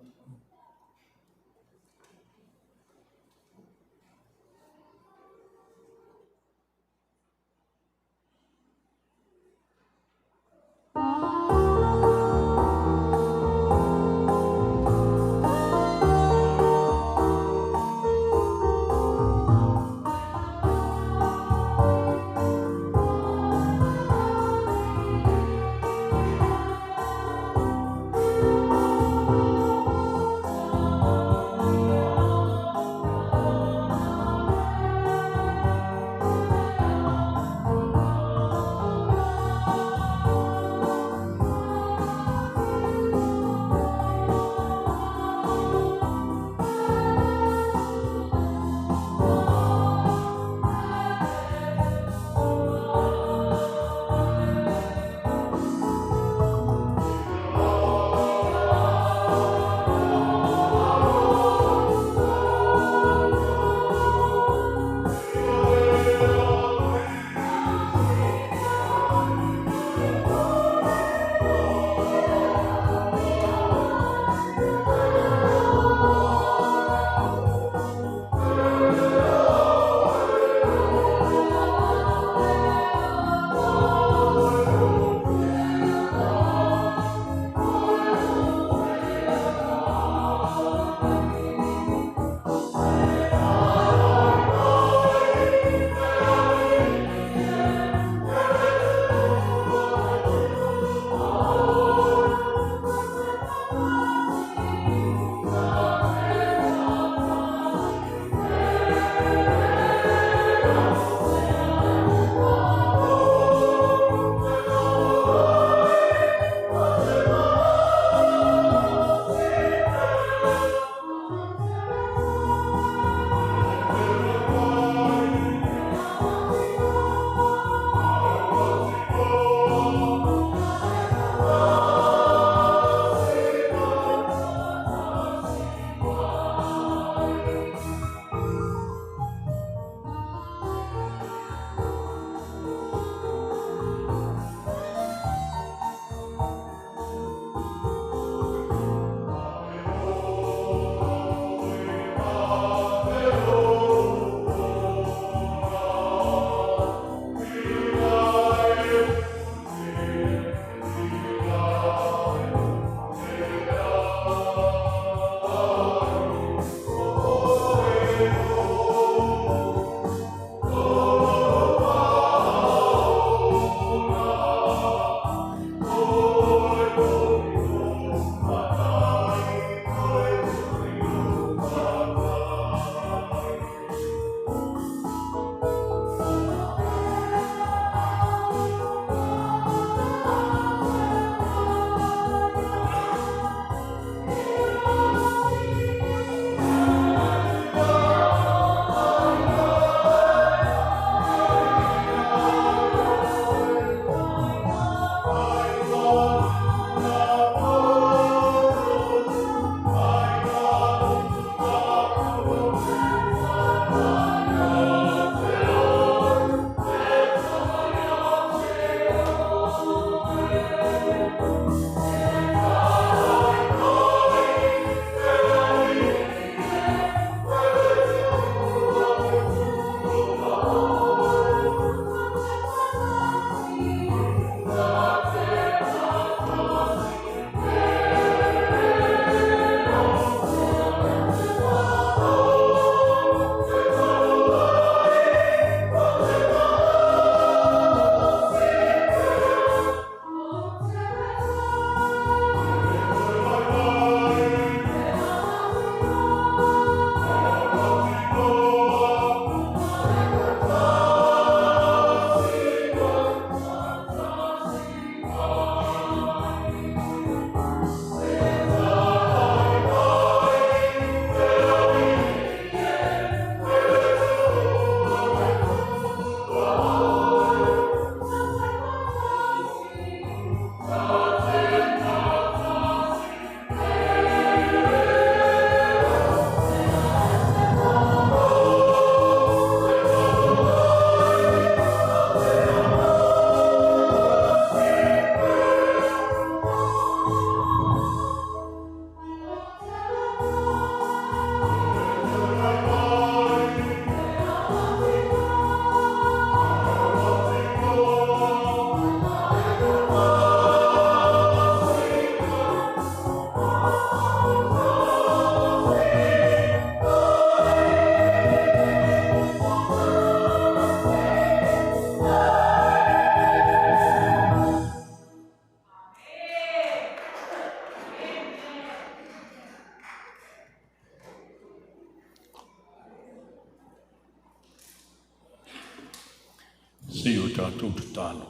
Si o tātou te tālo.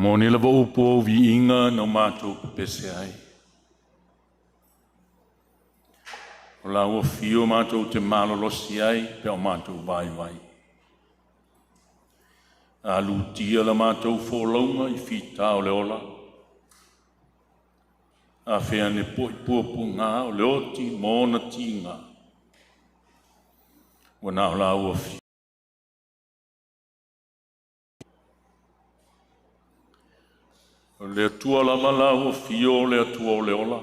Moni lava upo vi inga no mātou pese ai. O la ua fio mātou te malolosi ai, pe o mātou vai vai. A lutia la mātou fōlaunga I whitā o le ola. A whea ne poi puapu ngā o le oti mōna ti ngā. Wana o la ua fio. O le atua la mala ua fio o le atua o le ola.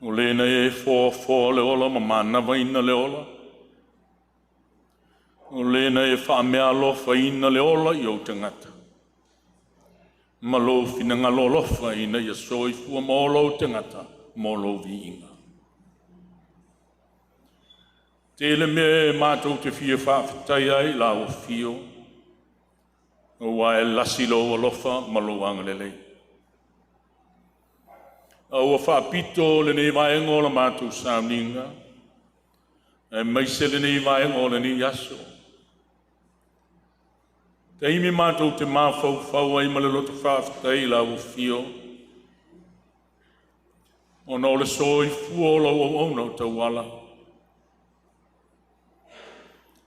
O le na e fō le ola ma manawa ina le ola. O le na e whaamea lofa ina le ola I o tangata. Ma lo fina ngalo lofa ina ia soi fua ma o lo tangata ma lo vi inga. Te le me mātou te fia whaafitai ai la o fio. O wa e lasi lo o lofa ma lo angalelei. Au a whaapito le nei vaenga o la mātou sauninga. E maise le nei vaenga o le ni yaso. Te imi mātou te māwhau ai ma le loto whaafitai la o fio. O no le soi fuolo o ono Tauala.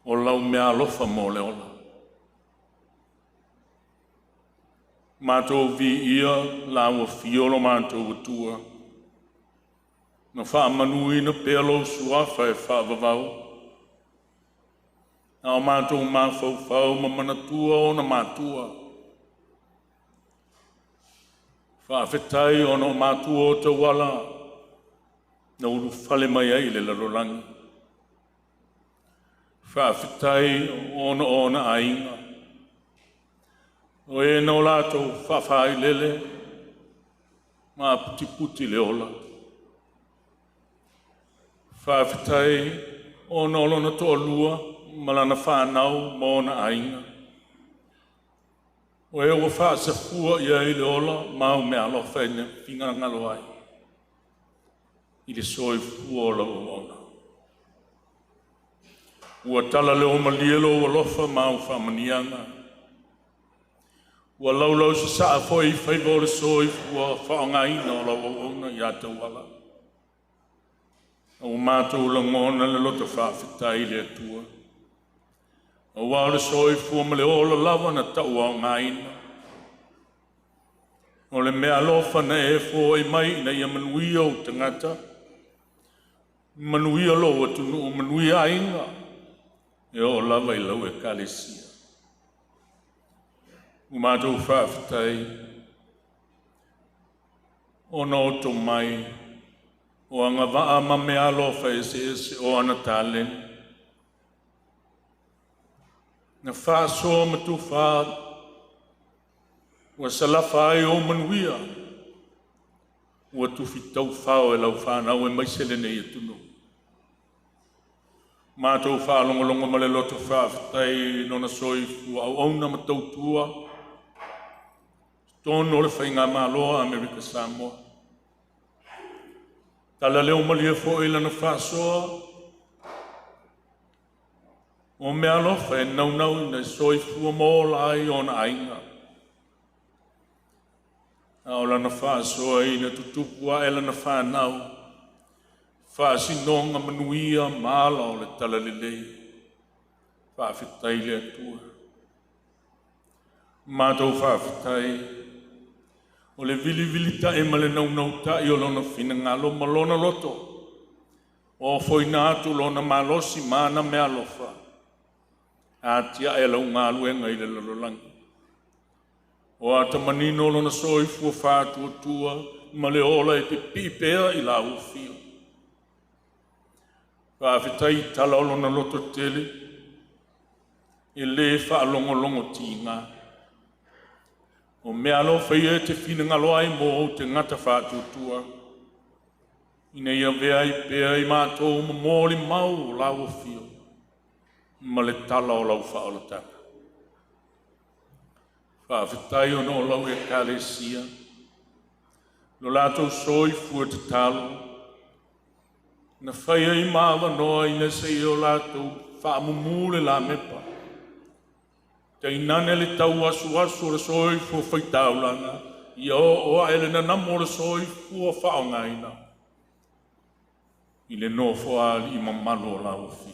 O lau mea lofa mo le ola. Mātou vi ia la o fiolo mātou atua. Na whaamanu ina pelo suafa e whaavavau. Na o mātou māwhau ma manatua o na mātua. Whaafetai o na mātua o Tauala. Na uru whale mai ai le larolangi. Whaafetai o na ainga. O e no lātou whawhai lele, mā puti puti le ola. Whawhetai o no lona toa lua, malana whanau mō na ainga. O e ua whaasafua ia I le ola, mau mea alo whaine, whingara ngalo ai. I le soi fuola o ona. Ua tala le o malielo o lofa mau whamanianga. Ua laulau se saa foi whaivo le soi ua whaongaina o lau ona I a Tauala. O mātou langona le lota whaafetai le atua. O wā le soi fua ma le ola lava na tau au ngaina. O le mea lofa na e fo e mai na ia manuia o tangata. Manuia lo atunu o manuia ainga. E o lava I lau e kalesia. O mātou whaafetai, o no to mai, o anga waa ma mea lofa ese o ana tālen. Na whaasoa matu whaa, ua salafa ai o manuia, ua tuwhitau whao e lau whanau e maisele nei atunu. Mātou whaalongolongo ma le loto whaafetai, nona soifu au auna matautua, tono le whainga māloa Amerika Samoa. Tala leo malia fo ila na whasoa. O mea lofa e naunau na soi fua mōla ai o na ainga. A ola na whasoa I na tutupua ela na whanau. Whaasinonga manuia māla o le tala lelei. Whaafetai le atua. Mātou whaafetai. O le vili ta e male nau ta I o lona whina ngalo ma lona loto. O foina atu lona malosi mana mea lofa. A tia e lau ngalu e ngai le lalolangi. O ata manino lona soifua whātua tua ma le ola e te pipea I la ufio. Whaafetai tala o lona loto tele. E le whaalongolongo ti ngā. O mea lo whaia te whina ngalo ai mō te ngata whātutua. Ina ia vea I pēa I mātou ma mōli mau o lau fio. Ma le tala o lau whaolataka. Whaafetai o no lau e kālesia. Lo lātou soi fua te talo. na whai ai māwa noa ina se i o lātou whaamumule la mepa. Te inane le tau asu asu le soi fua whaitaulanga, i o ele na namo le soi fua whaongaina. I le nofo ali i mamalo la ufi.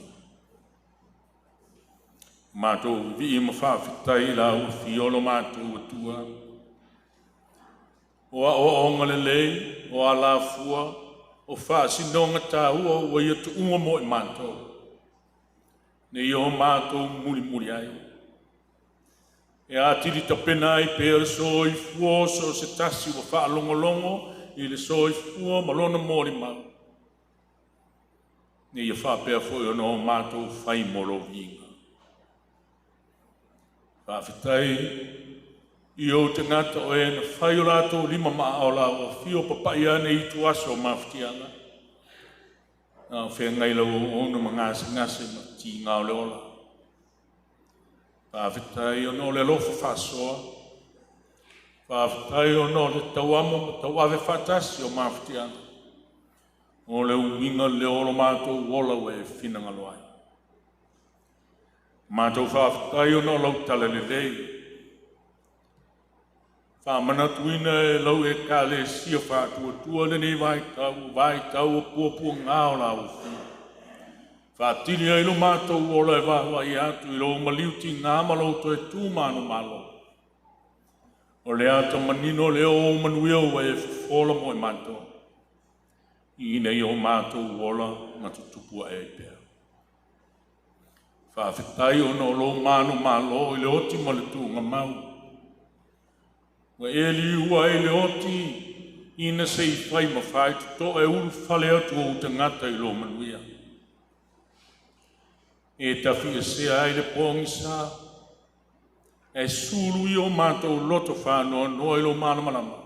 Mātou vi i mawhawhitai la ufi o lo mātou atua. Oa o onga le lei, o a la fua, o whaasinonga tā ua ua i atu unga mo i mātou. Ne i o mātou muri muri ai. E atiri tapena ai pēr soi fua so se tasi wa whaalongolongo i le soi fua malona mori mau. Ne i a whapea foi o no mātou whai moro vinga. Whawhitai i o te ngata o e na whai o lātou lima maa o la o whio papai ane i tu aso mawhitianga. Nā whea ngai lau o na mangase ngase ma ti ngao le ola. Whawhitai o no le lofa whasoa. Whawhitai o no le tauamo ma tauawe whatasi o mawhitianga. O le uinga le olo mātou wola we whinanga loai. Mātou whawhitai o no lau tala le lei. Whamana tuina e lau e ka le sia whātua tua le nei vai tau o puapua ngāo la uwhi. Whātiri ai lo mātou ola e wāwa i atu i lo maliuti ngā malau e tūmānu malo. O le ata manino le o manuia ua e whola mo i mātou. I nei o mātou ola ngatu tupua e pēr. Whawhitai o no lo mānu malo i le oti ma le tūnga mau. Wa e li ua e le oti ina se i whai ma whai to e ulu whale atu o te ngata i lo manuia. E tawhi e se ai le pongi sa, e sulu i o mātou loto whānoa no i lo māna malama.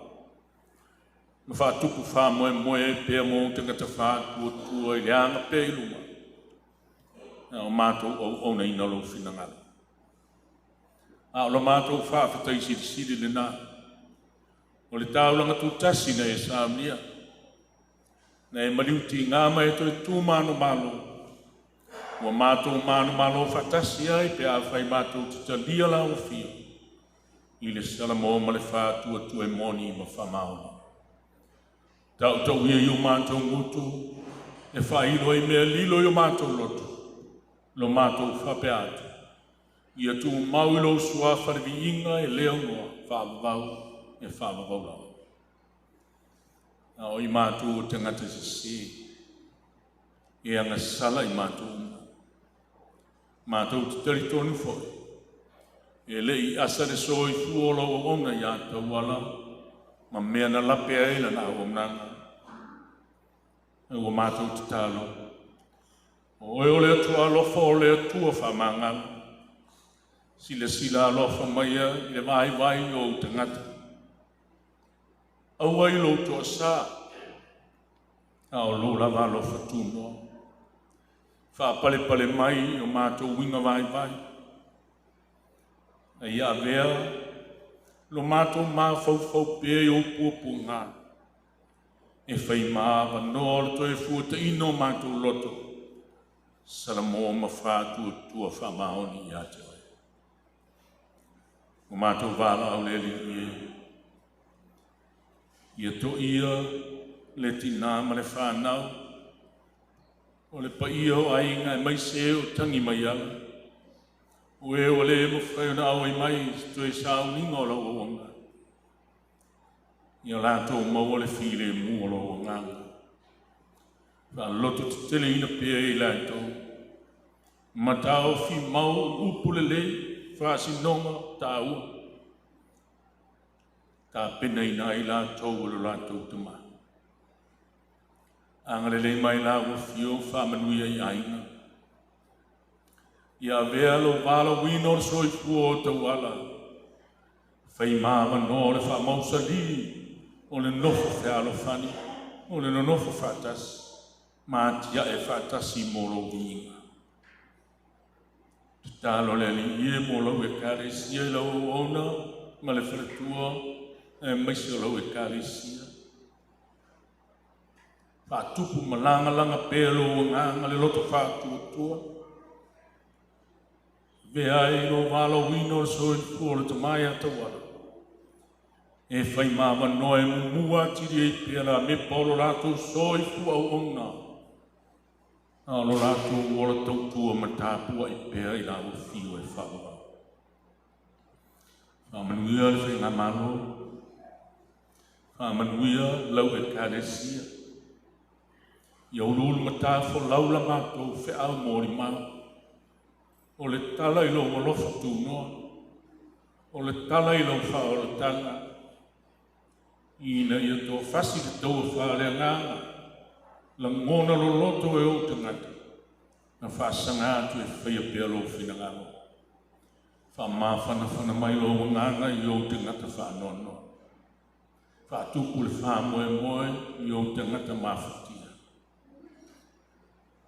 Ma whātuku whā moe pēr mo te ngata whātua tua i le anga pē i luma. O mātou o na ina lo whinangare. A o lo mātou whāwhitai siri le nā. O le tāulanga tū tasi na e sāmnia. Na e maliuti ngā mai to e tū mānu malo. Ua mātou mānu malo whatasi ai pe a whai mātou tita lia la o fia. I le salamo ma le whātua tu e moni ma whamaona. Tau ia i o mātou ngutu. E whailo i mea lilo i o mātou lotu. Lo mātou whape atu. Ia tū mau i lo sua wharewi inga e leo noa whaavavau e whaavavau lau. Na o i mātou o te ngata se e anga sala i mātou unga. Mātou te tari tonu foi. E le i asa le so i fuola o ona i a Tauala ma mea na lape aila na o mnanga. E o mātou te talo. O e o le atua alofa o le atua whamangala. Sila alofa maia i le vai o te ngata. Au ai lo toa sā. A o lo lava alofa tūnoa. Whapale mai o mātou winga vai. A ia vea, lo mātou mā fau pē o puapu ngā. E whai māwa noa le toi fuata ino mātou loto. Salamo ma whātua tua whamaoni i ate oi. O mātou wāla au le li ia to ia le tina ma le whānau. O le paia o ainga e mai se o tangi mai ala. O e o le mo whai o na au i mai to e sao ninga o la o onga. Ia lātou mau o le while mu o la o nganga. Wa loto te tele ina pēa i lātou. Matao fi mau upule le whaasinonga tā ua. Tā pena ina i lātou o lo lātou te maa. Angare le mai la ua fio whamanuia i aina. Ia vea lo wala wino soi fua o Tauala. Whai māma no le whamausa li o le nofo whealo whani, o le nofo whatasi. Mātia e whatasi moro vinga. Talo le li ie molo e karesia i lau ona, ma le wharatua e maisi o lau e karesia. Whātupu malanga pēlo nganga le loto whātua. Vea e no walo wino so i pua le tamai a Tauala. E whai māma noe mua tiri e pēra me polo rātou so i pua au onga. Alo rātou ola tautua matāpua i pēra i rāu whio e whawa. Whamanuia le whi ngā malo. Whamanuia lau e kāresia. Ia ululu matāwho laula mātou wheau mōri mau. O le tala i lo malofa tūnoa. O le tala i lo whaola tanga. Ina ia tō whasi te tō whālea ngāna. La ngona lo loto e o tangata. Na whasanga atu e whaia pēr lo whina ngāno. Whamāwhana mai lo ngāna i o tangata whānono. Whātupu le whāmoe i o tangata mawhatia.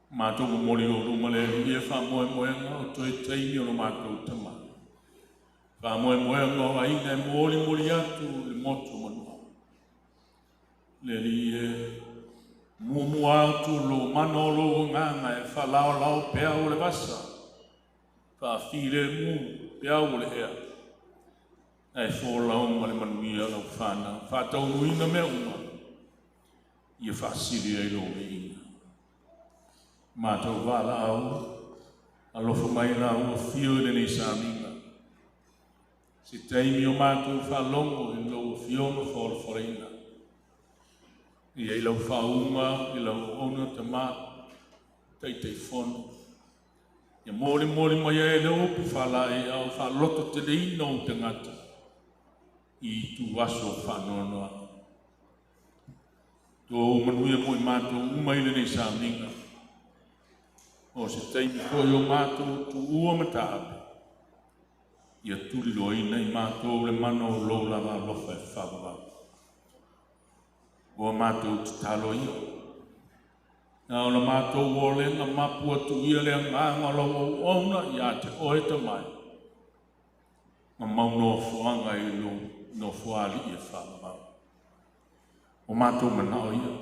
Mātou mori o rumale e whamoe ngā o toi teimi o no mātou tama. Whamoe ngā o aina e mori atu le motu manua. Le li e mua atu lo manolo nganga e whalao pēa o le vasa. Whawhire pēa o le ea. E wholau ma le manuia lau whana. Whatau nuina mea uma. Ia whasiri e lo me ina. Mātou wala au, alofa mai la ua fio i nei sāminga. Se teimi o mātou whalongo i lau fio no whore. Ia i lau whaunga, i lau ona te mā, tei whono. Ia mori mai e leo pi whala e au whaloto te reino o te ngata. I tu aso whanonoa. Tō manuia mo i mātou umai le nei sāminga. O se teimi koe o mātou tu ua mataape. Ia tuli loina i mātou le mano o lola la lofa e whawa. O mātou te talo ia. Nā o la mātou o lenga mapua tu ia lea ngānga lau o ona i a te oe tamai. Ma mauno fuanga i lo no fuali i e whawa. O mātou manao ia.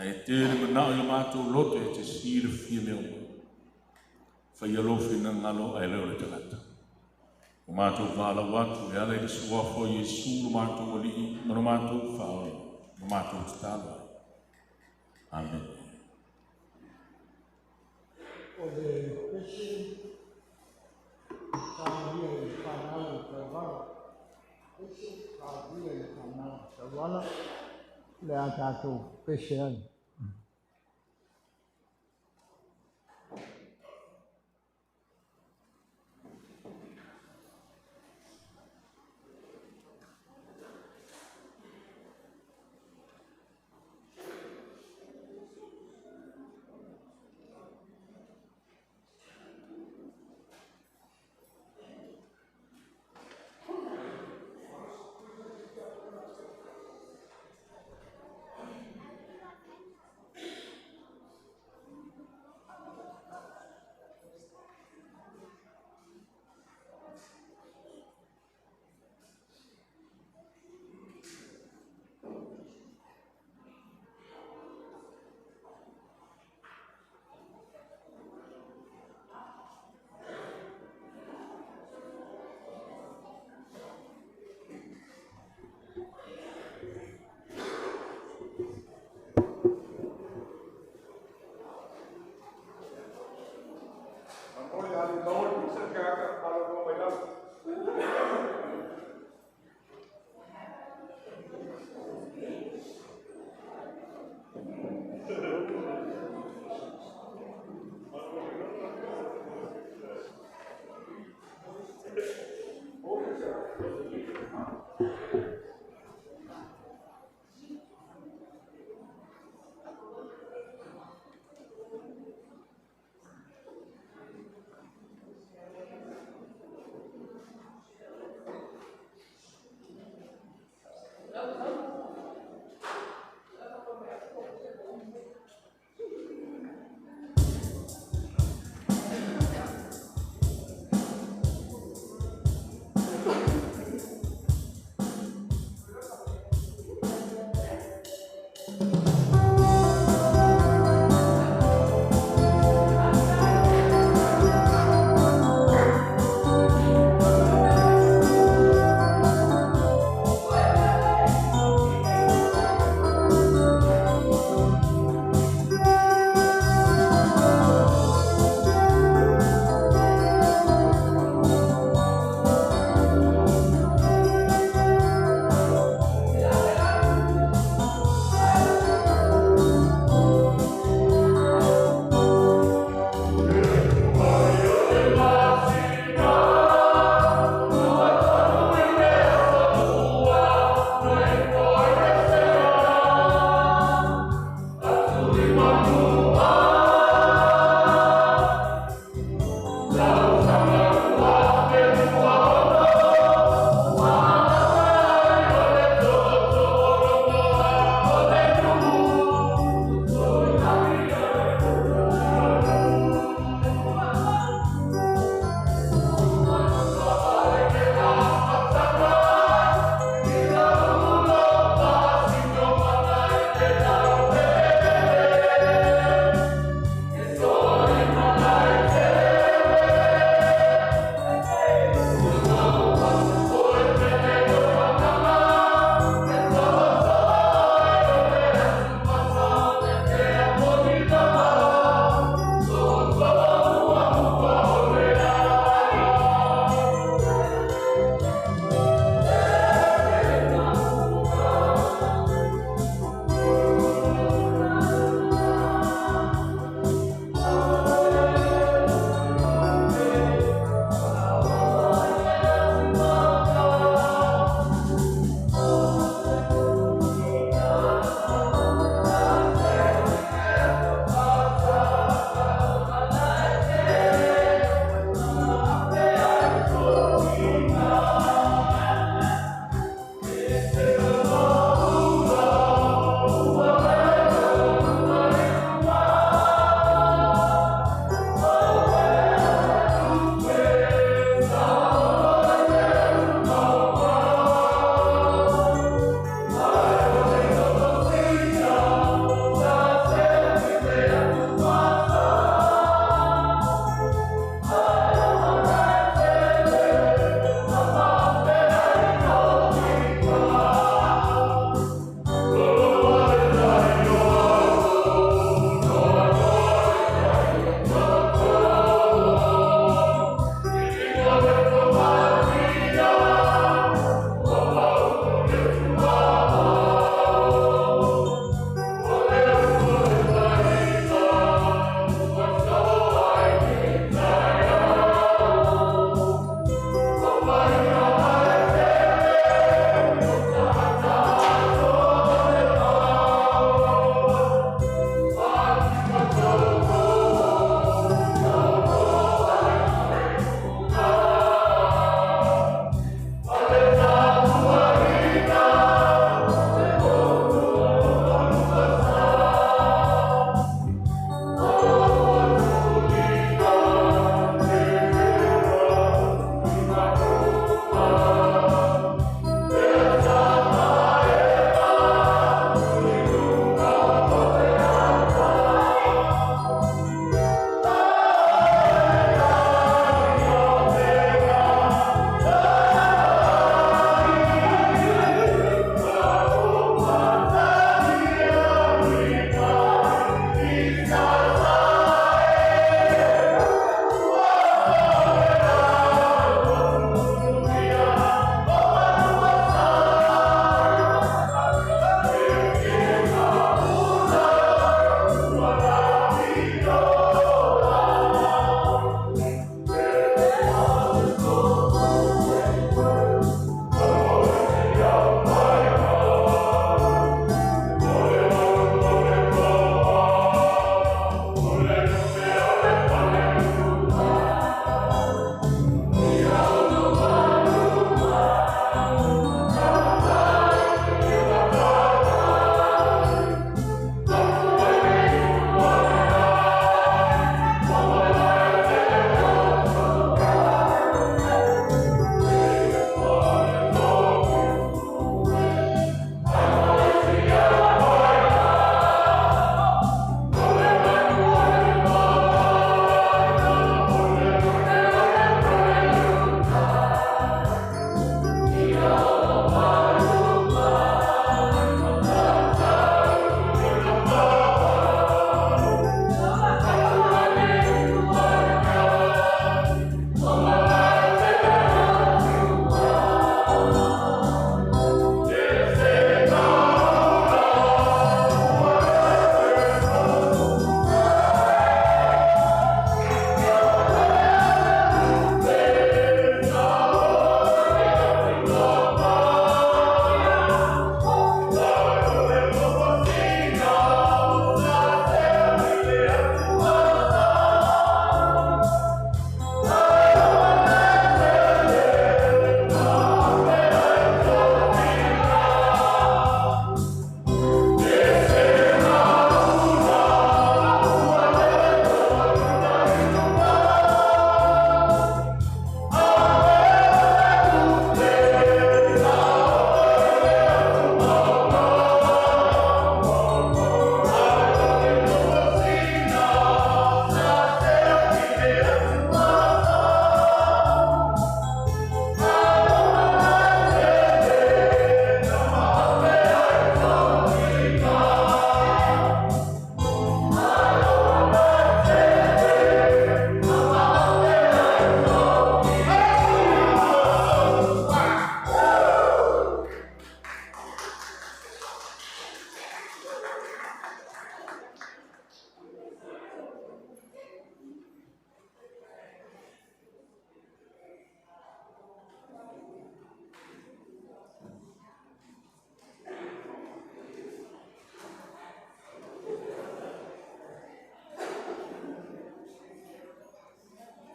E tere manao i mātou lote e te sire fia leo. Whai alo whina ngalo ai leo le tangata. O mātou wala watu e ale i suafo i Jesu lo mātou wali i mano mātou whaole. Lo mātou te tālo. Amen. O le pese, kāwia i whanau Tauala. Pese, kāwia i whanau Tauala. Le a tātou pese ai.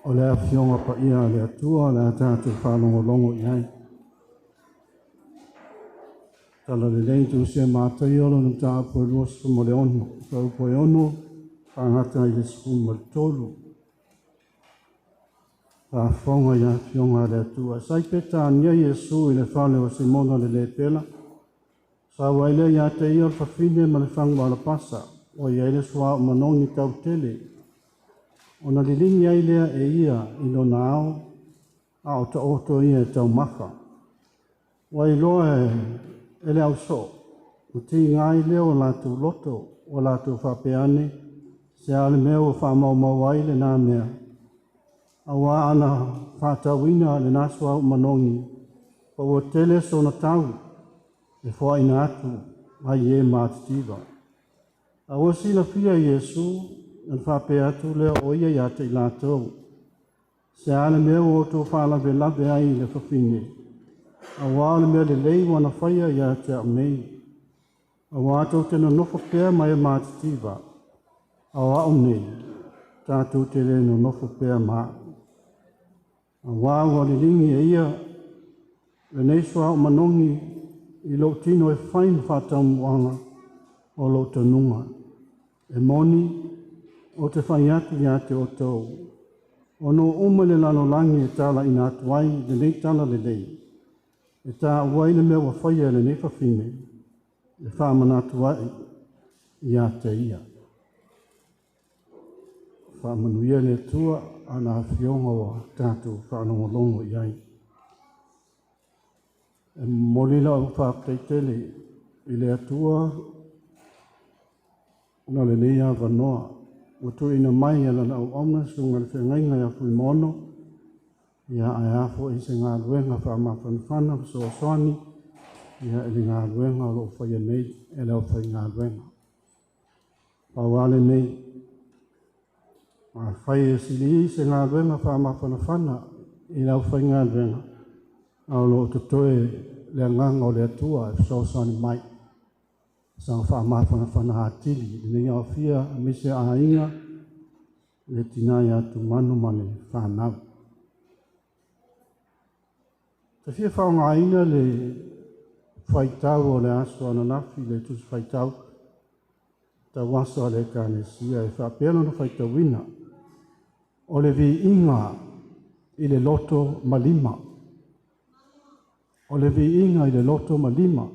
o le afionga pa ia le atua le tātou whanongolongo i hai. Tala le lei tu se mātai olo na tā po e lua sifu mo le ono, tau po e ono, whangata i le sifu mo le tolu. Whafonga ia afionga le atua. Sai peta nia Yesu i le whale o Simona le pela. Sa waile ia te ia whawhine ma le whangu ala pasa, o ia ile sua o manongi tau tele. O na lilingi ai lea e ia i lo nao, a o ta oto ia e tau maka. Wa i loa e le au so, o ti ngai lea o lātou loto, o lātou whapeane, se ale mea o whamau mawai le nā mea. A wā ana whātawina le nāsua o manongi, pa o tele so na tau, e wha ina atu, mai e mātitiwa. A o sila fia Yesu, an whape atu lea o ia ia te lātou. Se ale mea o tō whalawe lawe ai le whawhine. A wāle mea le lei wana whaia ia te amei. A wātou tena nofo pēr mai e mātitiwa. A wāo nei, tātou te le no nofo pēr mā. A wāo le lingi e ia, le neisua o manongi i lo tino e whain whātau mwanga o lo tanunga. E moni, o te whai atu ia te o tau. O no umele lano langi e tala ina atu ai, le nei tala le lei. E tā uai le mea wa whaia le nei whawhine. E whamana atu ai, ia te ia. Whamanuia le tua, ana whionga wa tātou whanongolongo iai. E molila o whapteitele, i le atua, na le nei a wanoa. O tu ina mai ala na au auna sunga le whengainga ia fui mono. Ia ai afo i se ngā luenga wha whanwhana so soani. Ia ili ngā luenga lo whaia nei, ele o whai ngā luenga. Pawale nei. Ma whai e sili i se ngā luenga wha whanwhana. I lau whai ngā luenga. Au lo tutoe le nganga o le atua e so soani mai. Sang wha hatili, nei au fia mise a inga, le tinai atu manu mane whanau. Te fia whaonga inga le whaitau o le aso ananafi, le tus whaitau, ta waso le kānesia e whapelo no whaitau wina, o le vi inga i le loto malima. O le vi inga i le loto malima.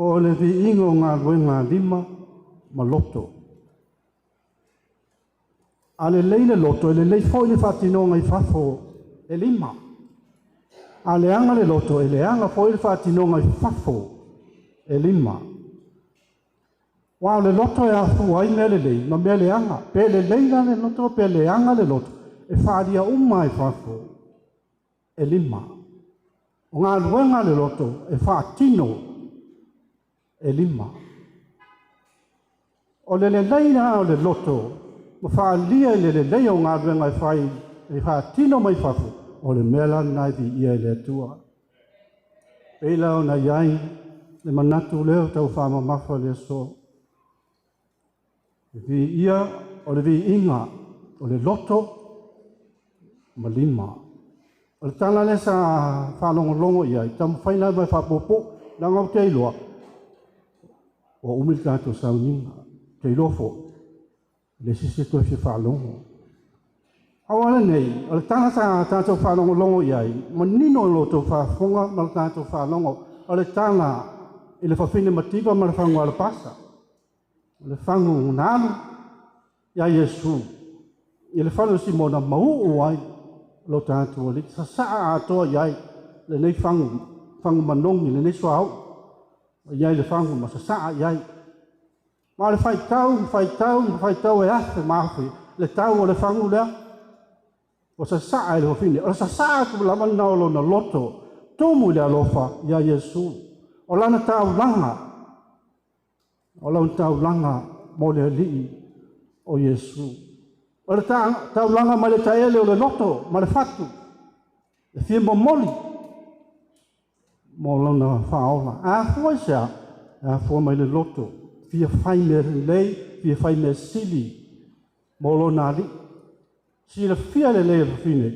O le vi ingo ngā luenga lima ma loto. A le leile loto, e le lei fo i le whatino ngai whafo e lima. A le anga le loto, e le anga fo i le whatino ngai whafo e lima. Wao le loto e afu ai mea le lei, ma mea le anga. Pe le leila le loto, pe le anga le loto. E wharia uma e whafo e lima. O ngā luenga le loto, e whatino e lima. O le leina o le loto, ma whaalia i le lei o ngā ruenga e whai, e whaatino mai whafu, o le mela nai vi ia i le atua. Peila o na iai, le manatu leo tau whama mawha le so. Le vi ia, o le vi inga, o le loto, ma lima. O le tala le sa whalongolongo iai, tamu whaina mai whapopo, langau te iloa. O umil tātou sauninga, te ilofo, le sisi toi se whalongo. Awala nei, o le tana sa tātou whalongo longo iai, ma nino lo tau whafonga ma le tātou whalongo, o le tana i le whawhine matiwa ma le whangu ala pasa. O le whangu ngālu, ia Yesu, i le whalu si mona mau ai, lo tātou o li, sa saa atoa iai, le nei whangu manongi, le nei suau, iai le whangu ma sa saa iai. Ma le whaitau e afe maafi, le tau o le whangu lea. O sa saa e le hofine, o sa saa ku laman na olo na loto, tomu le alofa ia Yesu. O lana tau langa, o lana tau langa mo le lii o Yesu. O le tau langa ma le taele o le loto, ma le fatu, le fie moli. Mo lana whaola. A fua sea, a fua mai le loto. Fia whai me lei, fia whai me sili. Mo lana li. Si la fia le fine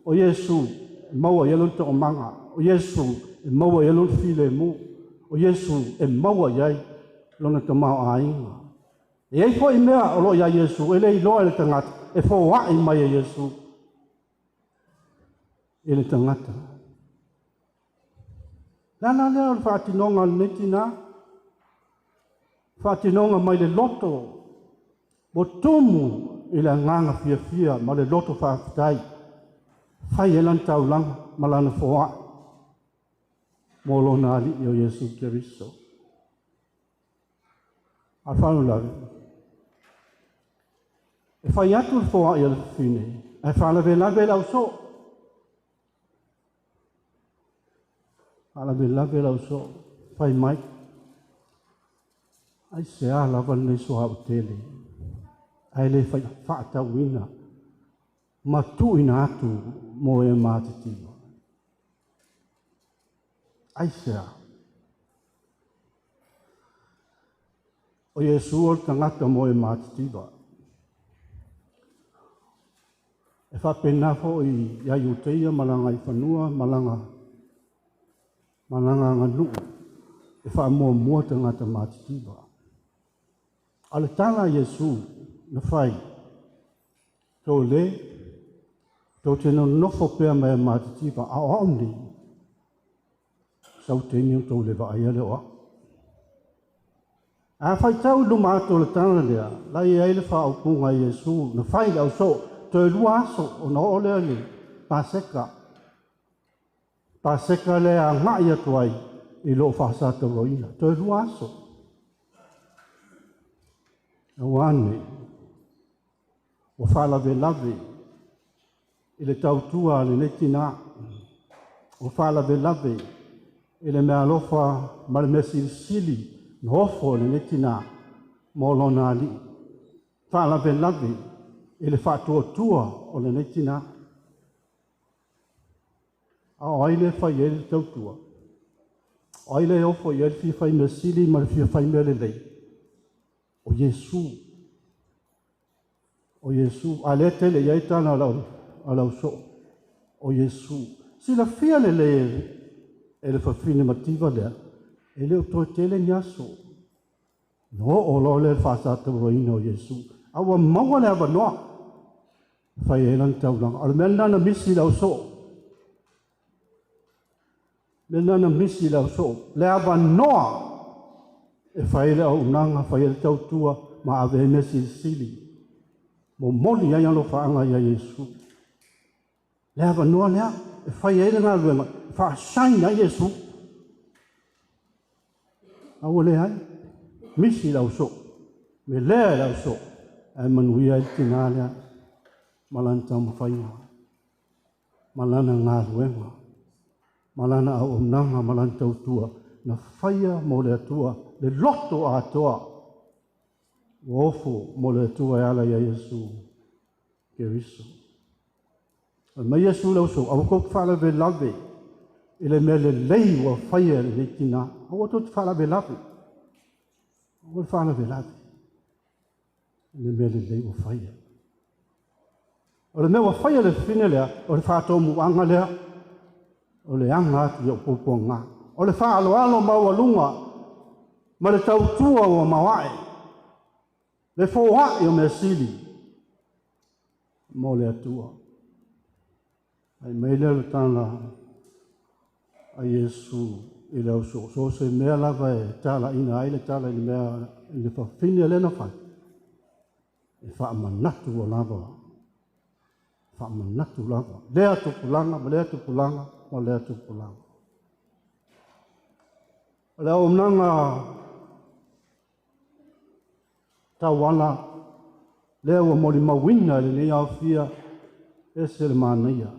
o Yesu maua yelo to manga o Yesu maua yelo file mu o Yesu maua yai lona to mau ainga e ai foi mea o lo ya Yesu ele i lo ele tangata e fo wa i mai Yesu ele tangata la le fatinonga netina fatinonga mai le loto botumu ila nganga fia ma le loto faafetai fai e lan taulang ma lana foa mo lona ali'i o Iesu Keriso a whanu lawe e fai atu le foa i le fine e whalawe lawe lau so whalawe lawe lau so fai mai ai se a lava nei so hau tele ai le fai whaatauina ma tuina atu mo e mātitiwa. Ai sea. O Iesu o tangata mo e mātitiwa. E whapena fo i iai uteia malanga i whanua, malanga nganu. E wha mua tangata mātitiwa. Ale tanga Iesu na whai. Tō le, tō tēnā nofo pēr mai mātitiwa a aoni. Sau tēnei o tō le vaia le oa. A whai tau luma ato le tana lea, lai e le wha au punga Iesu, na whai au so, tō e lua aso o na o lea le, pāseka. Pāseka le a ngai atu ai, i lo whasata roina, tō e lua aso. Awane, o whalawe lawe, i le tautua le netina, o whalawe lawe, i le mea lofa ma le mea sili, no ofo le netina, mo lona ali. Whalawe lawe, i le whātua o le netina. A oile whai e le tautua. Oile ofo i e le whai mea sili, ma le whai mea le lei. O Iesu. O Iesu. A le tele iai tana alau so. O Iesu. Si la fia le e le whawhine mativa lea. E le o toi tele ni aso. No o lo le whasata roina o Iesu. Awa maua le awa noa. Whai e lang taulang. Ala mea nana misi lau so. Le nana misi lau so. Le awa noa. E whai le au nanga, whai le tautua, ma ave me sili. Mo moli ai alo whaanga ia Iesu. Le awa noa lea, e whai e le ngā luenga, wha saina Iesu. Awa le hai, misi lau so, me lea lau so, e manuia i tina lea, malana tau mawhainga, malana ngā luenga, malana au nanga, malana tautua, na whaia mo le atua, le loto a toa. Wofo mo le atua e ala ia Iesu Keriso. Ma Iesu lau so, awa kou whalawe lawe, i le mea le lei wa whaia le tina. Awa tot whalawe lawe. Awa whalawe lawe. I le mea le lei wa whaia. O le mea wa whaia le whine lea, o le whātou muanga lea, o le anga atu i o poponga. O le whaalo alo maua lunga, ma le tautua o mawae, le fōhae o mea sili, mo le atua. Ai meile le tana a Iesu i le au so se mea lava e tala ina aile tala i mea i le whawhine le na whai. E whaamanatu o lava. Whaamanatu lava. Lea tupulanga, ma lea tupulanga, ma lea tupulanga. Le o mnanga Tauala, le o mori mawina le ni au fia e se le manaia.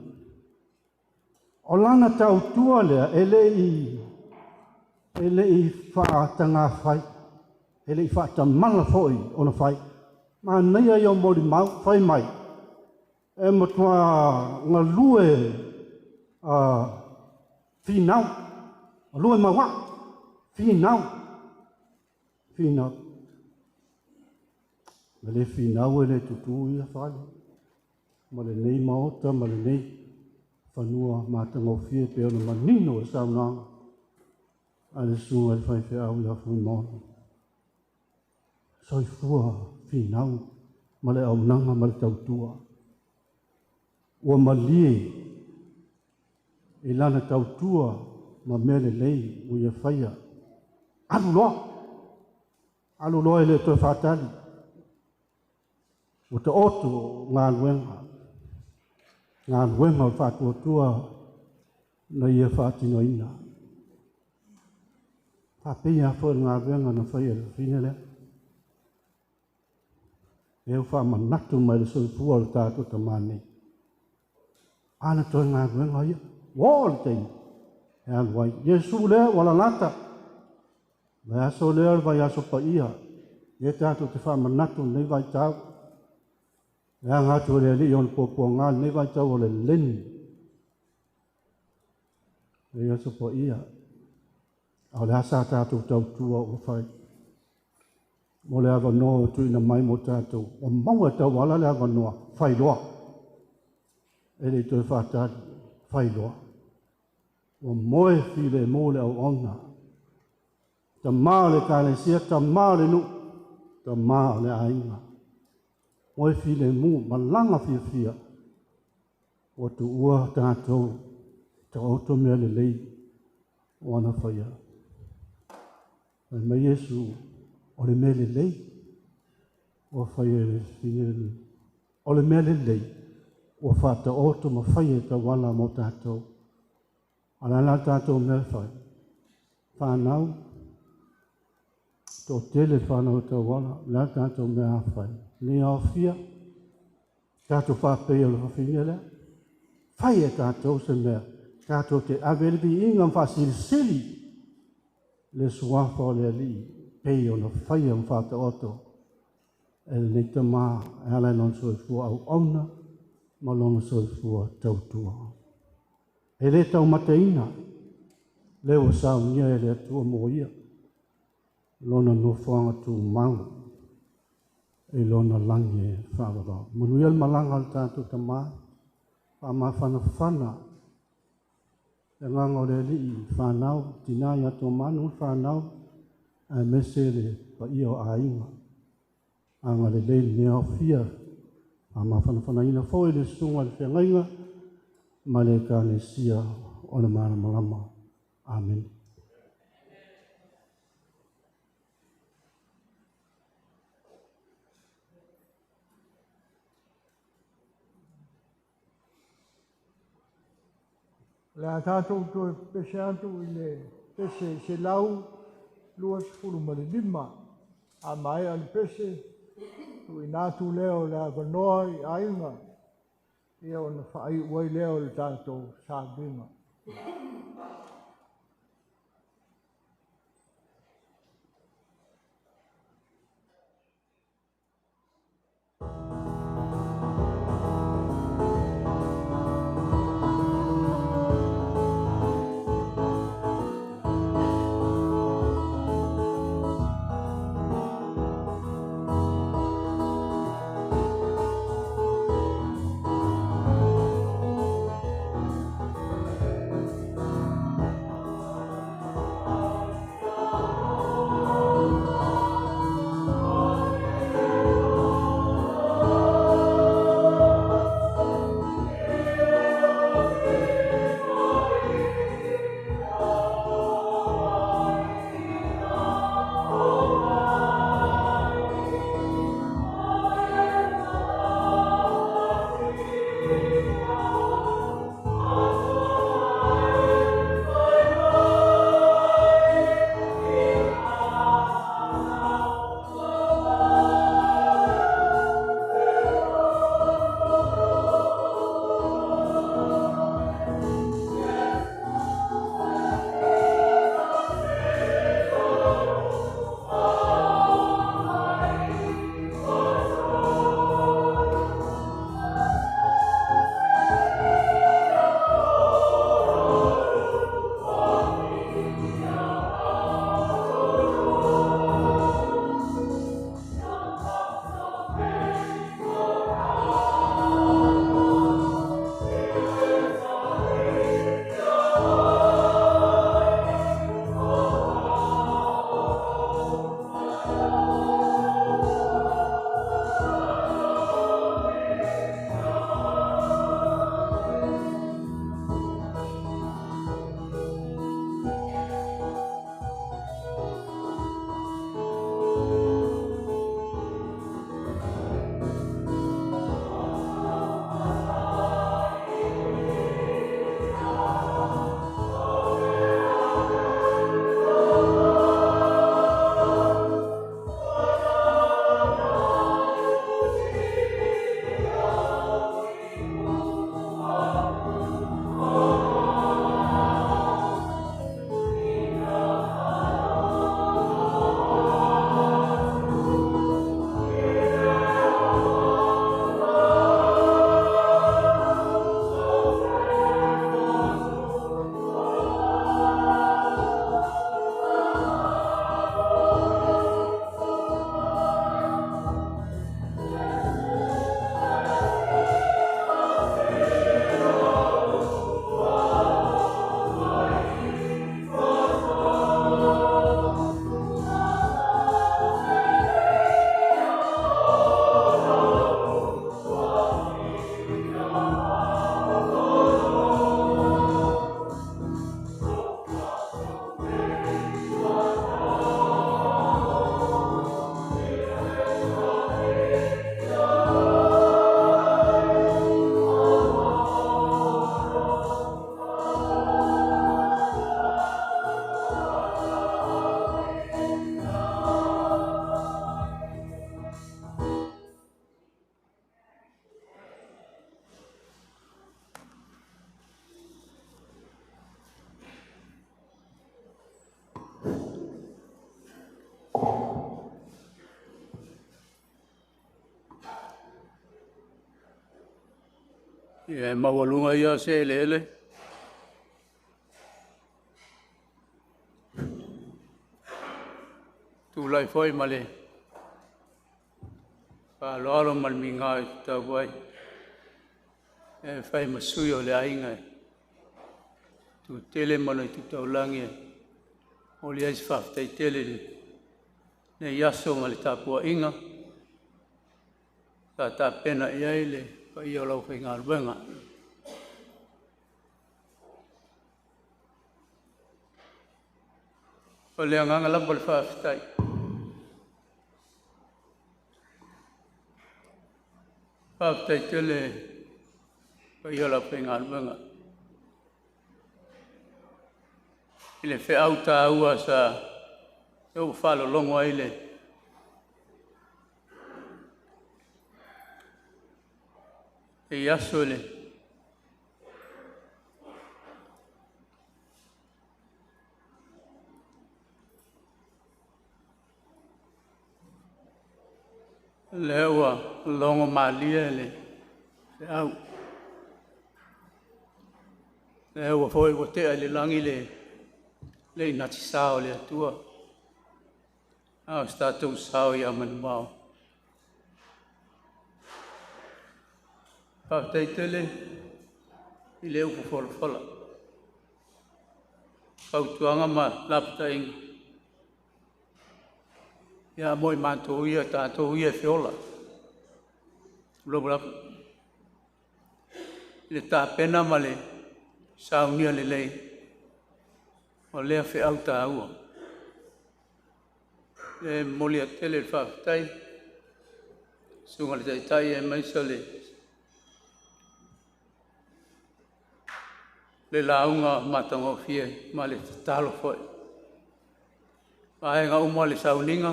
O lana tautua lea, ele i whaatanga whai, ele i whaatamala foi o na whai. Manaia i o mori mau, whai mai. E matua ngā lue whinau, lue mawa. Finau. Me le finau e le tutu ia whai. ma le nei maota, ma le nei whanua mātangofie pe ona manino e saunanga. A le sunga le whaiwhi au i hafu mono. Soifua whinau, ma le aunanga, ma le tautua. Ua malie i lana tautua ma mele lei o ia whaia. Alu loa i le toi whātali. O te oto ngā luenga. Ngā luenga o whātua na ia whātino ina. Whāpea fo ngā luenga na whaia le whine lea. E wha manatu mai le soifua le tātou ta mane. Ana toi ngā luenga ia. Wōle tei. E aluai. Yesu lea wala lata. Vai aso lea vai aso pa ia. E tātou te wha manatu nei vai tau. E angatu lea li on pōpua ngā nei vai tau o le leni. E aso pa ia. Au le asa tātou tau tua o whai. Mo le awa noa tui na mai mo tātou. O maua tau wala le awa noa. Whai loa. E le toi whātari. Whai loa. O moe while mo le au ona. Ta maa le kālesia, ta maa le nu. Ta maa le ainga. Moe while mu, malanga fia fia. O tu ua tātou. Ta auto mea le lei. O ana whaia. Ma Yesu, o le mele lei, o whaia le whine. O le mele lei, o whata oto ma whaia ta wala mo tātou. Ala la tātou mea whai. Whanau, tō tele whanau ta wala, la tātou mea whai. Ni au fia, tātou whapea le whine lea. Whaia tātou se mea, tātou te avelebi ingam whasiri sili. Le suafa o le ali, pei o na whaia mwhata oto. E le neita maa, e ala non soifua au ona, ma lona soifua tautua. E le tau mateina, le o sao nia e le atua mo ia. Lona no whanga tu mau, e lona langi e whawara. Manuel malanga al tātou ta maa, wha whana. E nganga o le li whanau, tina i ato manu whanau, a mese le pa ia o ainga. Anga le leili nea o fia, a mawhana ina fōi le sunga le whengainga, ma le ka le sia o le mana malama. Amen. Le a tātou toi pese atu i le pese se lau luas furu ma le lima. A mai ali pese tu i nātu leo le a wanoa i ainga. Ia o na whaai uai leo le tātou sābinga. Ia mawalunga ia se ele. Tu lai foi male. Pa loro mal minga ta vai. E fai masui o le ainga. Tu tele mana tu taulangi. O le ais faftai tele ne yaso male tapua inga. Ta pena ia ele pa ia lau fai ngā ruenga. O le anganga lapa le whaafitai. Whaafitai tele pa ia lau fai ngā ruenga. I le whiau tā ua sa eu whalo longo aile. E aso le. Le ua longo malia le. Se au. Le ua foi o te le langi le. Le inati sao le atua. Au statou sao i amanu mau. Whaafitai tele, i leo ku whala. Kautuanga ma lapta inga. Ia moi mātou ia tātou ia whiola. Lopulapa. I le tāpena ma le saunia le lei. O lea whiau tā ua. Le molia tele le whaafitai. Sunga le taitai e maisa le. Le launga matango fie ma le talo foi. Pae ngā umua le sauninga.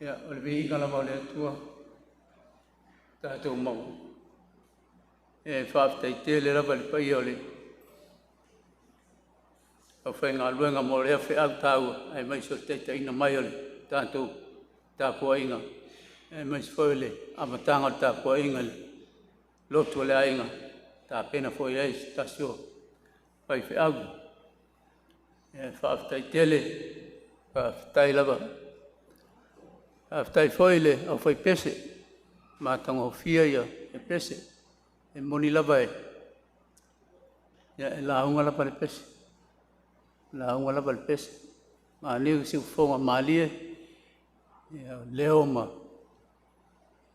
Ia, o le vihinga la le atua. Tātou mau. E whaafitai tele rapa le pai o le. O whai ngā luenga mo lea whiau tāua. E maiso teita ina mai o le. Tātou tāpua inga. E maiso foi le. Amatanga tāpua inga le. Lotu le ainga. Tā pena foi eis, tasio, pai whiagu. E whaafitai tele, whaafitai lava. Whaafitai foi le, au foi pese. Mātango fia ia, e pese. E moni lava e. Ia e launga lava le pese. Launga lava le pese. Mā liu si ufonga mālie. Ia leo ma.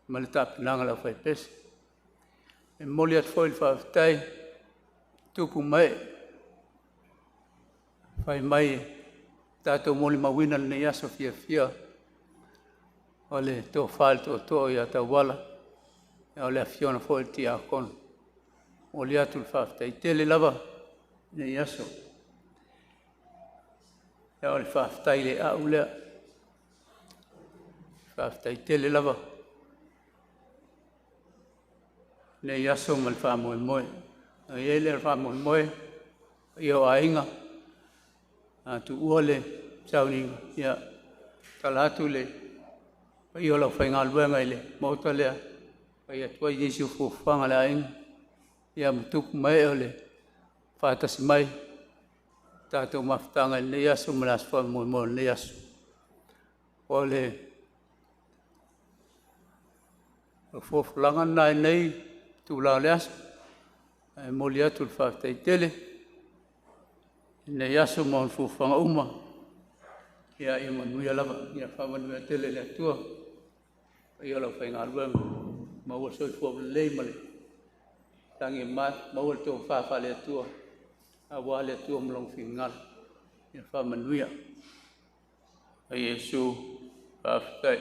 Ma le tāpinanga lava foi pese. E moli at foi whaafitai, tupu mai. Whai mai, tātou moli mawina nei aso fia fia. O le tō whāle tō i a Tauala. E o le afiona foi ti a kono. O le atu le whaafitai tele lava nei aso. E o le whaafitai le au lea. Whaafitai tele lava. Nei aso mal wha moe moe. I ele wha moe moe. I o ainga. Tu ua le sauninga. Ia talatu le. I o lau whainga luenga i le. Mauta lea. I atua i nisi ufufanga le ainga. Ia mutuku mai o le. Whaatasi mai. Tātou mawhitanga i nei aso mal aso wha moe moe nei aso. O le. O fofulanga nai nei. Tu la leas, moli atu le whaafitai tele, nei aso maun fufanga uma, ia i manuia lava, ia whamanuia tele le atua, ia lau whainga aluanga, maua soi fuawa lei male, tangi mat, maua le tō whaafa le atua, awa le atua mlong whingal, ia whamanuia, a Yesu whaafitai.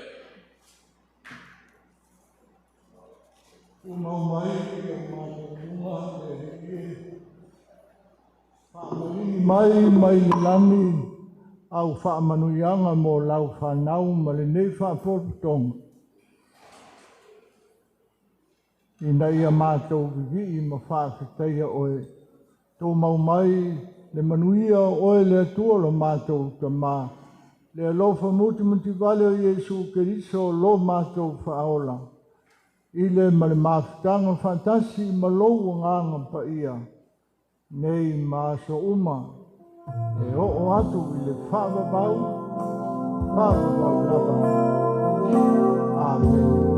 Umau mai i o mātua e whaamarini mai lami au whaamanuianga mō lau whanau ma le nei whaapotonga. I nei a mātou vivi i ma whaafitaia oe. Tō mau mai le manuia oe le atua lo mātou ta mā. Le alofa muti vale o Yesu Keriso lo mātou whaola. I le ma le mafutanga fantasi ma lou nganga pa ia. Nei ma so uma. E o atu I le whaavavau. Whaavavau lava. Amen.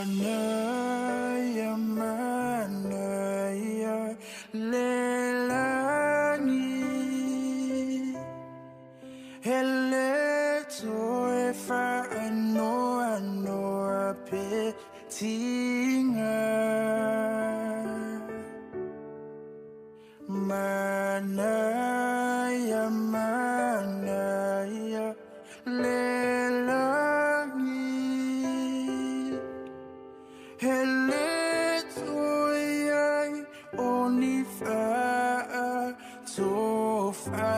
Manaya, manaya, lelangi. Hele toe fa ano petinga. Manaya, manaya, lelangi. Hele toy oni fa tofa.